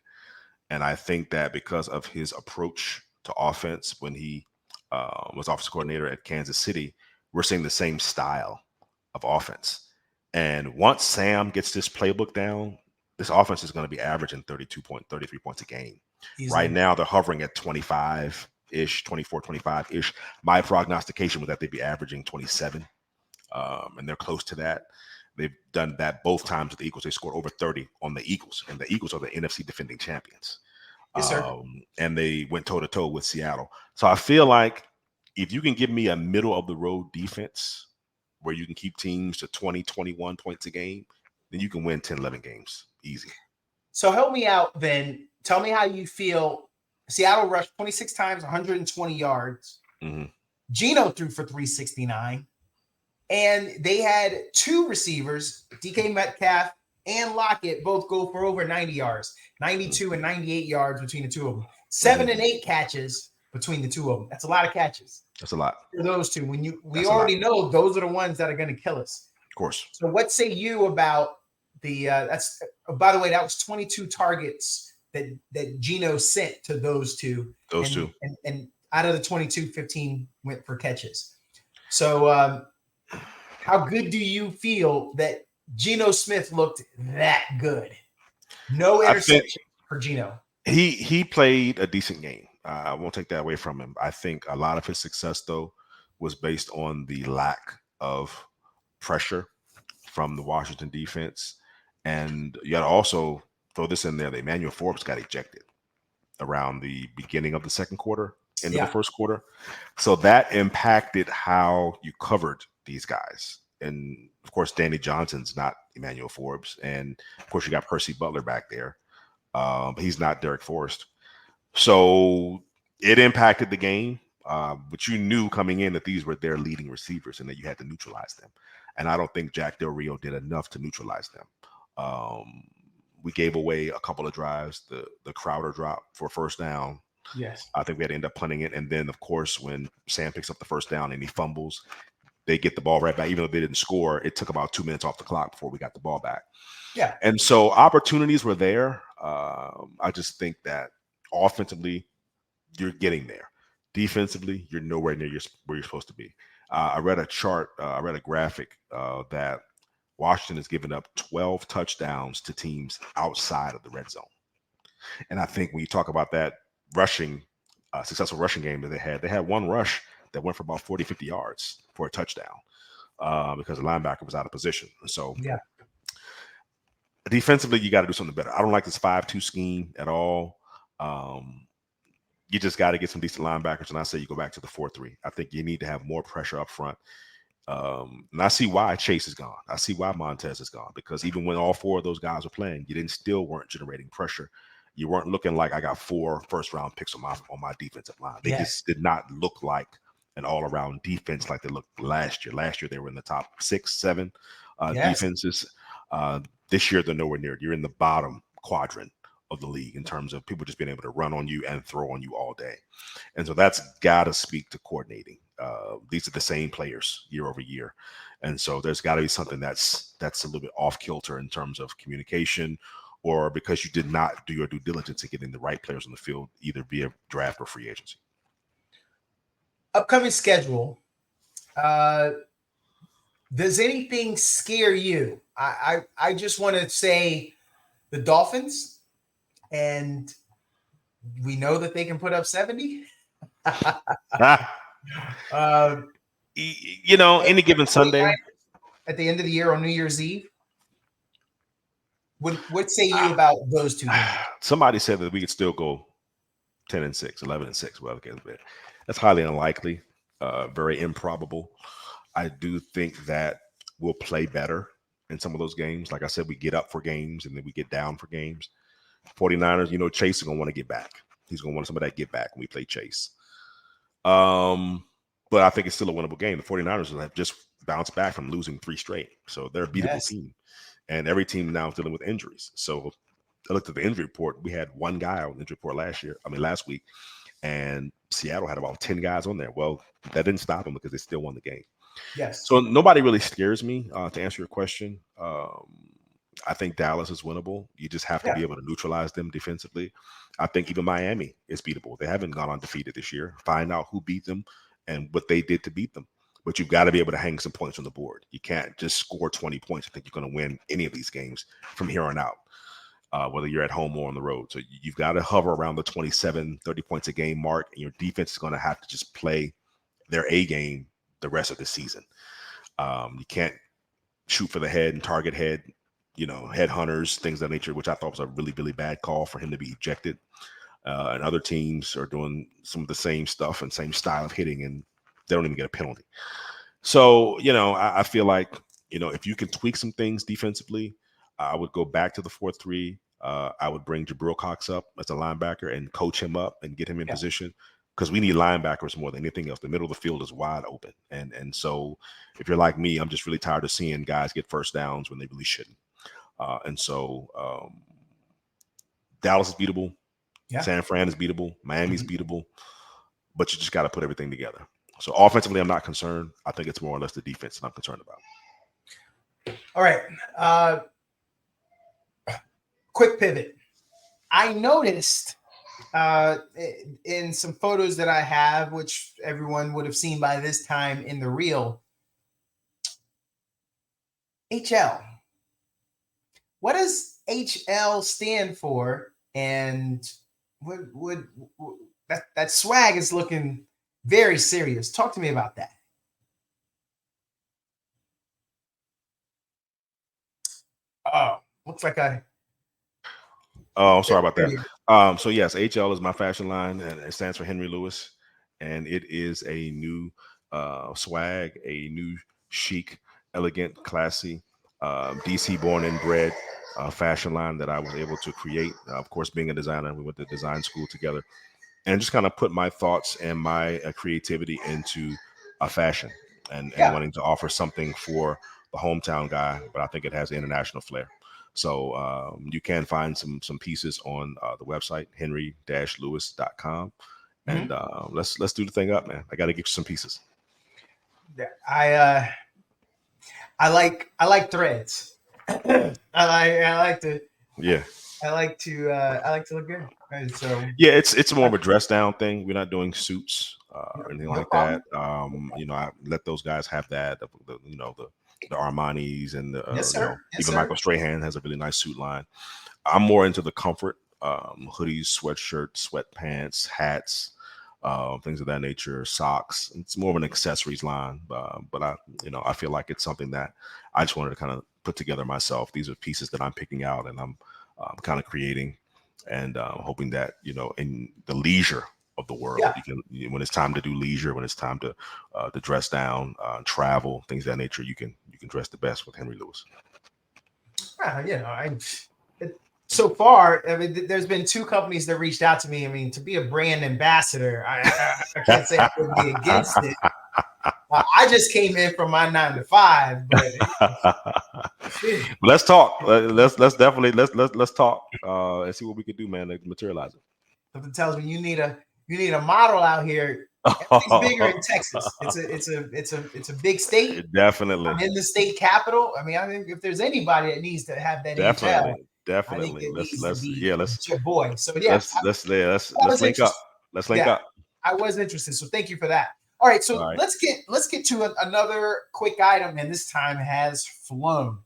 And I think that because of his approach to offense when he was offensive coordinator at Kansas City, we're seeing the same style of offense. And once Sam gets this playbook down, this offense is going to be averaging 33 points a game. Easily. Right now, they're hovering at 25-ish, 24, 25-ish. My prognostication was that they'd be averaging 27. And they're close to that. They've done that both times with the Eagles. They scored over 30 on the Eagles, and the Eagles are the NFC defending champions. Yes, sir. And they went toe to toe with Seattle. So I feel like if you can give me a middle of the road defense where you can keep teams to 20, 21 points a game, then you can win 10, 11 games easy. So help me out then. Tell me how you feel. Seattle rushed 26 times, 120 yards. Mm-hmm. Geno threw for 369. And they had two receivers, DK Metcalf and Lockett, both go for over 90 yards, 92 and 98 yards between the two of them. 7 and 8 catches between the two of them. That's a lot of catches. That's a lot. For those two. We already know those are the ones that are going to kill us. Of course. So what say you about the by the way, that was 22 targets that Geno sent to those two. And out of the 22, 15 went for catches. So how good do you feel that Geno Smith looked that good? No interception for Geno. He played a decent game. I won't take that away from him. I think a lot of his success, though, was based on the lack of pressure from the Washington defense. And you got to also throw this in there. That Emmanuel Forbes got ejected around the beginning of the second quarter, into the first quarter. So that impacted how you covered these guys. And of course, Danny Johnson's not Emmanuel Forbes. And of course, you got Percy Butler back there. But he's not Derek Forrest. So it impacted the game. But you knew coming in that these were their leading receivers and that you had to neutralize them. And I don't think Jack Del Rio did enough to neutralize them. We gave away a couple of drives, the Crowder drop for first down. Yes. I think we had to end up punting it. And then, of course, when Sam picks up the first down and he fumbles, they get the ball right back. Even though they didn't score, it took about 2 minutes off the clock before we got the ball back. Yeah. And so opportunities were there. I just think that offensively, you're getting there. Defensively, you're nowhere near where you're supposed to be. I read a chart, I read a graphic that Washington has given up 12 touchdowns to teams outside of the red zone. And I think when you talk about that successful rushing game that they had one rush that went for about 40, 50 yards for a touchdown because the linebacker was out of position. So defensively, you got to do something better. I don't like this 5-2 scheme at all. You just got to get some decent linebackers, and I say you go back to the 4-3. I think you need to have more pressure up front. And I see why Chase is gone. I see why Montez is gone, because even when all four of those guys were playing, you still weren't generating pressure. You weren't looking like I got 4 first-round picks on my defensive line. They just did not look like an all-around defense like they looked last year. Last year, they were in the top 6, 7 defenses. This year, they're nowhere near it. You're in the bottom quadrant of the league in terms of people just being able to run on you and throw on you all day. And so that's got to speak to coordinating. These are the same players year over year. And so there's got to be something that's a little bit off kilter in terms of communication, or because you did not do your due diligence in getting the right players on the field, either via draft or free agency. Upcoming schedule. Does anything scare you? I just want to say the Dolphins, and we know that they can put up 70. Any given Sunday at the end of the year on New Year's Eve. What say you about those two games? Somebody said that we could still go 10-6, 11-6. Well, that's highly unlikely, very improbable. I do think that we'll play better in some of those games. Like I said, we get up for games and then we get down for games. 49ers, Chase is going to want to get back. He's going to want some of that get back when we play Chase. But I think it's still a winnable game. The 49ers have just bounced back from losing 3 straight. So they're a beatable team. And every team now is dealing with injuries. So I looked at the injury report. We had 1 guy on the injury report last week. And Seattle had about 10 guys on there. Well, that didn't stop them because they still won the game. Yes. So nobody really scares me, to answer your question. I think Dallas is winnable. You just have to be able to neutralize them defensively. I think even Miami is beatable. They haven't gone undefeated this year. Find out who beat them and what they did to beat them. But you've got to be able to hang some points on the board. You can't just score 20 points and think you're going to win any of these games from here on out, whether you're at home or on the road. So you've got to hover around the 27, 30 points a game mark, and your defense is going to have to just play their A game the rest of the season. You can't shoot for the head and target head, head hunters, things of that nature, which I thought was a really, really bad call for him to be ejected. And other teams are doing some of the same stuff and same style of hitting, and they don't even get a penalty. So, I feel like, if you can tweak some things defensively, I would go back to the 4-3. I would bring Jabril Cox up as a linebacker and coach him up and get him in position, because we need linebackers more than anything else. The middle of the field is wide open. And so if you're like me, I'm just really tired of seeing guys get first downs when they really shouldn't. And so Dallas is beatable. Yeah. San Fran is beatable. Miami's beatable. But you just got to put everything together. So offensively, I'm not concerned. I think it's more or less the defense that I'm concerned about. All right. Quick pivot. I noticed in some photos that I have, which everyone would have seen by this time in the reel, HL. What does HL stand for? And would that swag is looking very serious. Talk to me about that. Oh, looks like I. Oh, I'm sorry about that. So yes, HL is my fashion line, and it stands for Henry Lewis, and it is a new swag, a new chic, elegant, classy, DC born and bred fashion line that I was able to create. Of course, being a designer, we went to design school together, and just kind of put my thoughts and my creativity into a fashion and wanting to offer something for the hometown guy, but I think it has international flair. So you can find some pieces on the website, henry-lewis.com. And let's do the thing up, man. I got to get you some pieces. I like threads. I like to look good. And so yeah, it's more of a dress down thing. We're not doing suits or anything like that. I let those guys have that. The Armanis and even Michael Strahan has a really nice suit line. I'm more into the comfort, hoodies, sweatshirts, sweatpants, hats, things of that nature, socks. It's more of an accessories line, but I feel like it's something that I just wanted to kind of put together myself. These are pieces that I'm picking out and I'm kind of creating, and hoping that in the leisure of the world, when it's time to do leisure, when it's time to dress down, travel, things of that nature, you can dress the best with Henry Lewis. So far, I mean, there's been 2 companies that reached out to me. I mean, to be a brand ambassador, I can't say I would be against it. I just came in from my 9 to 5, but let's talk. Let's talk and see what we can do, man, to materialize it. Something tells me you need a model out here. Everything's bigger in Texas. It's a big state. Definitely. I'm in the state capital. I mean, I think if there's anybody that needs to have that definitely. Let's your boy. So let's link up. Let's link up. I was interested, so thank you for that. All right, so let's get to another quick item, and this time has flown.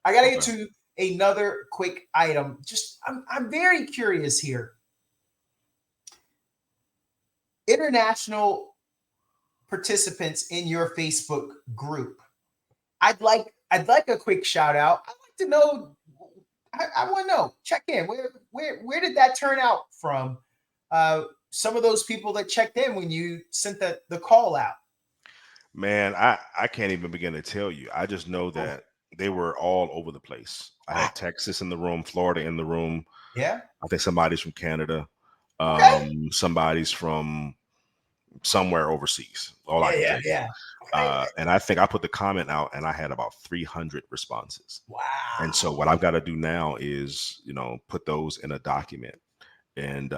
I got to get to another quick item. I'm very curious here. International participants in your Facebook group. I'd like a quick shout out. I'd like to know. I want to know. Check in. Where did that turn out from? Some of those people that checked in when you sent the call out. Man, I can't even begin to tell you. I just know that they were all over the place. I had Texas in the room, Florida in the room. Yeah. I think somebody's from Canada. Somebody's from somewhere overseas. All I can tell you. And I think I put the comment out and I had about 300 responses. Wow. And so what I've got to do now is, put those in a document. And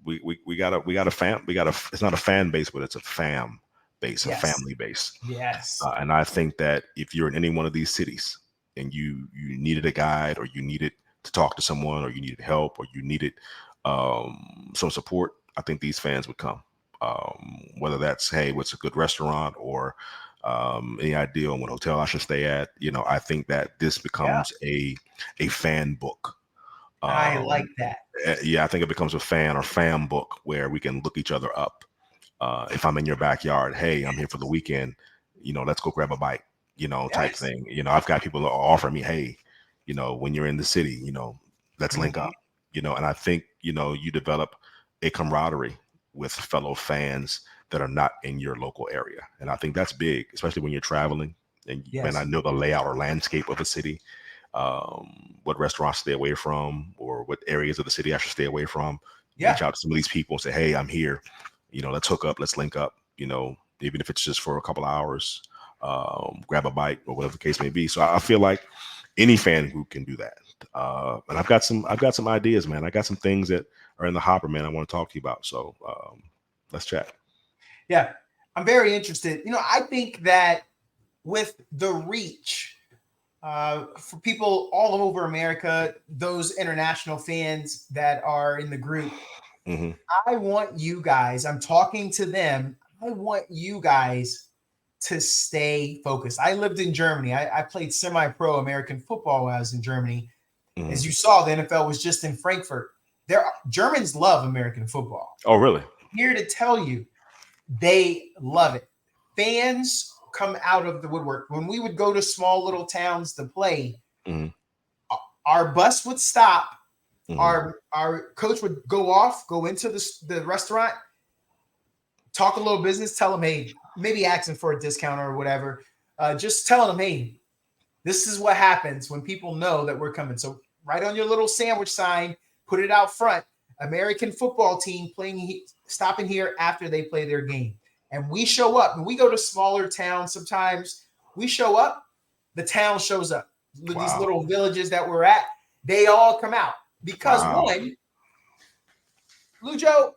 we got a fan. It's not a fan base, but it's a fam base, a family base. Yes. And I think that if you're in any one of these cities and you needed a guide, or you needed to talk to someone, or you needed help, or you needed some support, I think these fans would come. Whether that's, hey, what's a good restaurant, or any idea on what hotel I should stay at. I think that this becomes a fan book. I like that. Yeah, I think it becomes a fan or fam book where we can look each other up. If I'm in your backyard, hey, I'm here for the weekend, let's go grab a bite. type Yes. thing. I've got people that offer me, hey, when you're in the city, let's link Mhm. up, and I think, you develop a camaraderie with fellow fans that are not in your local area. And I think that's big, especially when you're traveling and you may Yes. not know the layout or landscape of a city, what restaurants stay away from or what areas of the city I should stay away from. Yeah. Reach out to some of these people and say, hey, I'm here. Let's hook up, let's link up, even if it's just for a couple of hours, grab a bite or whatever the case may be. So I feel like any fan group can do that. And I've got some ideas, man. I got some things that are in the hopper, man. I want to talk to you about. So let's chat. Yeah. I'm very interested. I think that with the reach for people all over America, those international fans that are in the group, Mm-hmm. I want you guys, I'm talking to them. I want you guys to stay focused. I lived in Germany. I played semi-pro American football when I was in Germany. Mm-hmm. As you saw, the NFL was just in Frankfurt. Germans love American football. Oh, really? Here to tell you, they love it. Fans come out of the woodwork. When we would go to small little towns to play, Mm-hmm. our bus would stop. Mm-hmm. Our coach would go into the restaurant, talk a little business, tell them, hey, maybe asking for a discount or whatever. Just telling them, hey, this is what happens when people know that we're coming. So write on your little sandwich sign, put it out front. American football team stopping here after they play their game. And we show up. And we go to smaller towns sometimes. We show up, the town shows up. These Wow. little villages that we're at, they all come out. Because Wow. one, Lujo,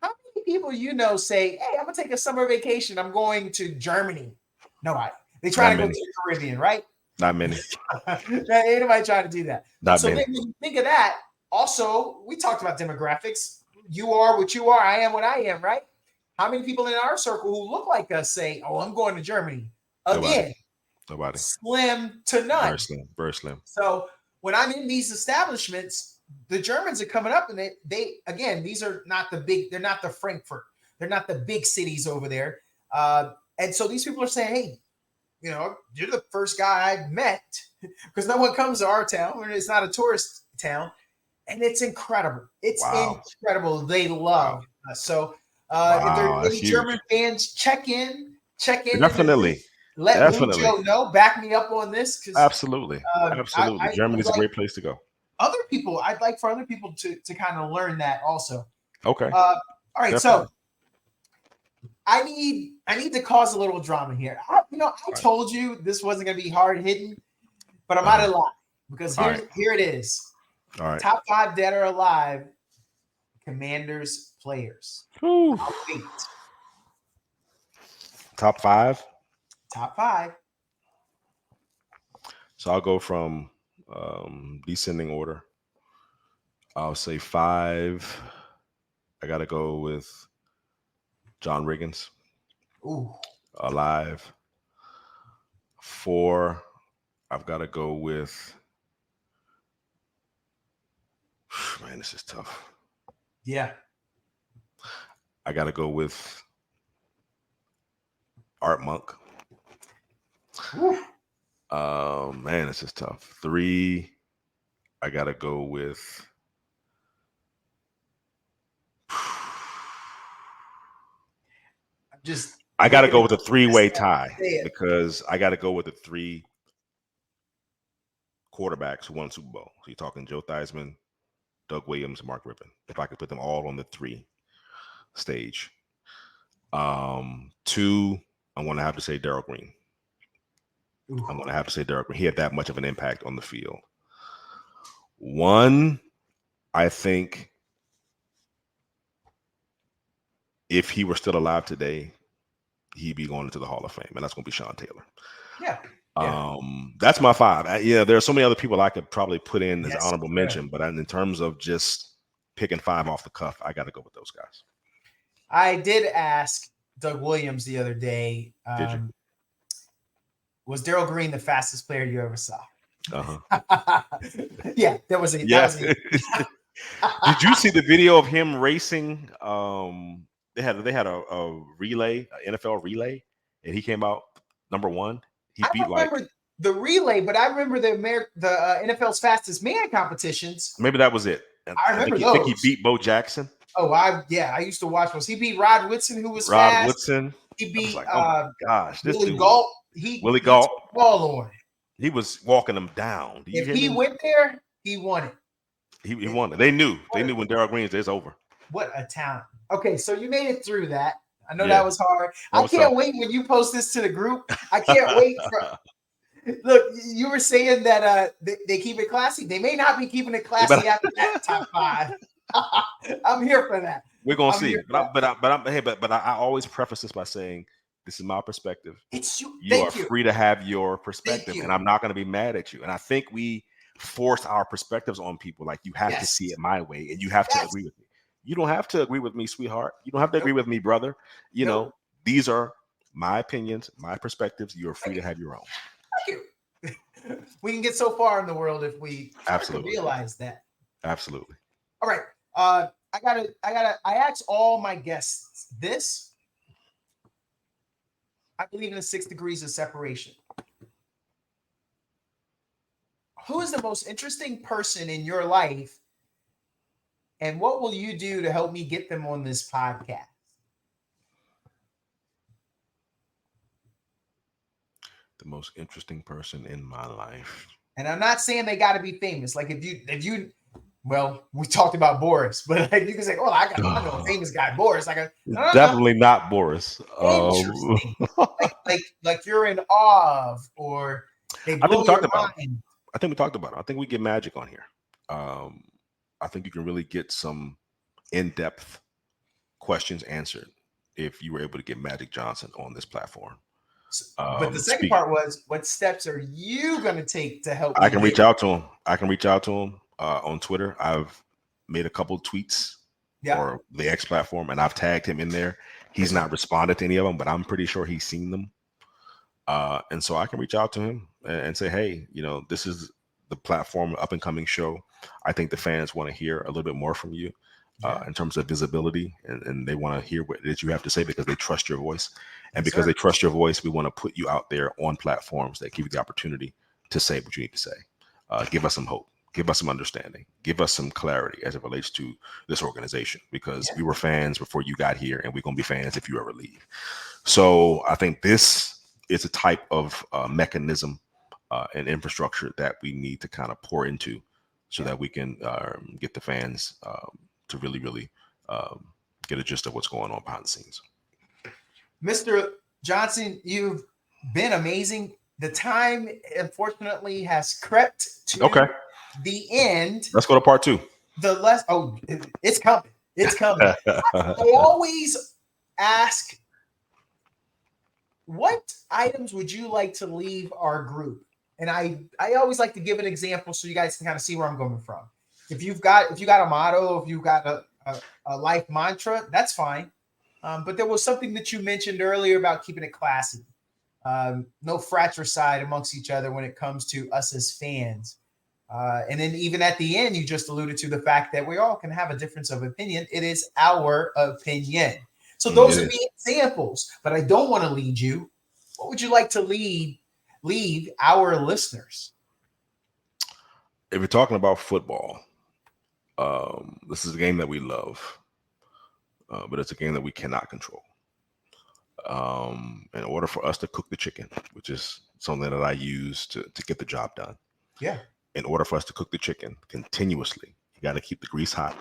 how many people say, hey, I'm going to take a summer vacation. I'm going to Germany. Nobody. They try Not to go to many. the Caribbean, right? Not many. Ain't nobody trying to do that. Not So many. then when you think of that, also, we talked about demographics. You are what you are. I am what I am, right? How many people in our circle who look like us say, oh, I'm going to Germany? Again, Nobody. slim to none. Very slim. Very slim. So when I'm in these establishments, the Germans are coming up and they again, these are not the big, they're not the Frankfurt. They're not the big cities over there. And so these people are saying, hey, you're the first guy I met because no one comes to our town. It's not a tourist town. And it's incredible. It's incredible. They love us. So if there are any German fans, check in. Definitely. Let Lujo know. Back me up on this. Absolutely. Absolutely. Germany is a great place to go. I'd like for other people to kind of learn that also. Okay. All right. Definitely. So I need to cause a little drama here. I told you this wasn't going to be hard hitting, but I'm out of line because here it is. All right. Top 5 dead or alive Commanders players. I'll wait. Top 5? Top 5. So I'll go from descending order. I'll say 5. I got to go with John Riggins. Ooh. Alive. 4, I've got to go with, man, this is tough. Yeah. I got to go with Art Monk. Man, this is tough. 3, I got to go with, I got to go with a 3-way tie because I got to go with the 3 quarterbacks who won Super Bowl. So you're talking Joe Theismann, Doug Williams, Mark Rippon. If I could put them all on the 3 stage. 2, I'm going to have to say Darryl Green. I'm going to have to say Darryl Green. He had that much of an impact on the field. 1, I think if he were still alive today, he'd be going into the Hall of Fame, and that's going to be Sean Taylor. Yeah. That's my 5. There are so many other people I could probably put in as honorable mention, but in terms of just picking 5 off the cuff, I got to go with those guys. I did ask Doug Williams the other day. Did you? Was Darryl Green the fastest player you ever saw? Yeah, that was it. Yeah. Did you see the video of him racing? They had a relay, an NFL relay, and he came out number 1. He I beat don't remember the relay, but I remember the NFL's fastest man competitions. maybe that was it. I remember think he those. beat Bo Jackson. Oh, I used to watch those. He beat Rod Whitson, who was Rod fast. Woodson. He I was beat like, oh my gosh, this Willie dude, Galt. Willie He took Galt. the ball on. He was walking them down. Do you If hear he me? went there, he won it. He won it. They knew when Darryl Green's it's over. What a talent. Okay, so you made it through that. I know Yeah. that was hard. That I was can't tough. wait when you post this to the group. I can't wait for. Look, you were saying that they keep it classy. They may not be keeping it classy after that top 5. I'm here for that. We're gonna see. But I always preface this by saying this is my perspective. It's you. You are free to have your perspective, and I'm not going to be mad at you. And I think we force our perspectives on people. Like you have to see it my way, and you have to agree with me. You don't have to agree with me, sweetheart. You don't have to agree with me, brother. You know, these are my opinions, my perspectives. You are free to have your own. Thank you. We can get so far in the world if we absolutely realize that. Absolutely. All right. I asked all my guests this. I believe in the 6 degrees of separation. Who is the most interesting person in your life? And what will you do to help me get them on this podcast? The most interesting person in my life. And I'm not saying they got to be famous. Like if you, well, we talked about Boris, but like you can say, oh, I know a famous guy, Boris. Like definitely not Boris. Interesting. like you're in awe of, or they blow your mind. I think we talked about it. I think we get Magic on here. I think you can really get some in-depth questions answered if you were able to get Magic Johnson on this platform. But the second part was, what steps are you going to take to help? I can reach out to him. On Twitter. I've made a couple of tweets or the X platform, and I've tagged him in there. He's not responded to any of them, but I'm pretty sure he's seen them. And so I can reach out to him and say, hey, this is the platform, up and coming show. I think the fans want to hear a little bit more from you in terms of visibility, and they want to hear what it is you have to say because they trust your voice. And because they trust your voice, we want to put you out there on platforms that give you the opportunity to say what you need to say. Give us some hope. Give us some understanding. Give us some clarity as it relates to this organization, because we were fans before you got here, and we're going to be fans if you ever leave. So I think this is a type of mechanism and infrastructure that we need to kind of pour into so that we can get the fans to really, really get a gist of what's going on behind the scenes. Mr. Johnson, you've been amazing. The time, unfortunately, has crept to the end. Let's go to part 2. It's coming. It's coming. I always ask, what items would you like to leave our group? And I always like to give an example so you guys can kind of see where I'm coming from. If you've got a motto, if you've got a life mantra, that's fine. But there was something that you mentioned earlier about keeping it classy. No fratricide amongst each other when it comes to us as fans. And then even at the end, you just alluded to the fact that we all can have a difference of opinion. It is our opinion. So those would be examples, but I don't want to lead you. What would you like to leave our listeners? If you're talking about football, this is a game that we love, but it's a game that we cannot control. In order for us to cook the chicken, which is something that I use to get the job done. Yeah. In order for us to cook the chicken continuously, you got to keep the grease hot,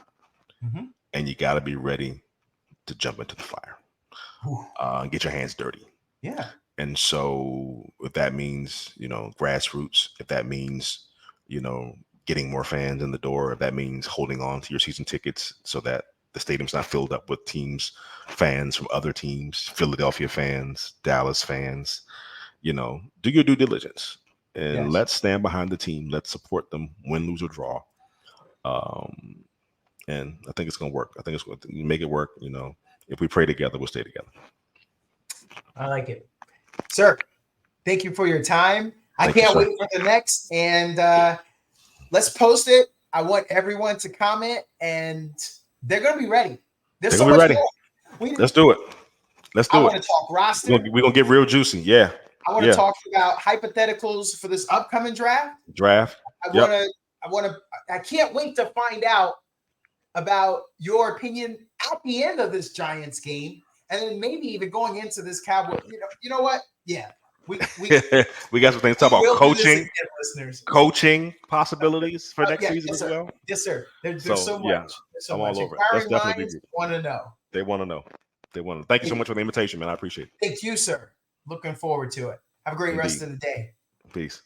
and you got to be ready to jump into the fire, and get your hands dirty. Yeah. And so if that means, grassroots, if that means, getting more fans in the door, if that means holding on to your season tickets so that the stadium's not filled up with fans from other teams, Philadelphia fans, Dallas fans, do your due diligence and let's stand behind the team. Let's support them, win, lose, or draw. And I think it's going to work. I think it's going to make it work. If we pray together, we'll stay together. I like it. Sir, thank you for your time. I can't wait for the next. And let's post it. I want everyone to comment, and they're going to be ready. They're going to be ready. Let's do it. I want to talk roster. We're going to get real juicy. Yeah. I want to talk about hypotheticals for this upcoming draft. I can't wait to find out about your opinion at the end of this Giants game, and then maybe even going into this Cowboy. You know what? Yeah, we got some things to talk about coaching, coaching possibilities for next season as well. Yes, sir. There's so much. Yeah, there's so I'm much. all over. Inquiring minds want to know. They want to know. Thank you so much for the invitation, man. I appreciate it. Thank you, sir. Looking forward to it. Have a great rest of the day. Peace.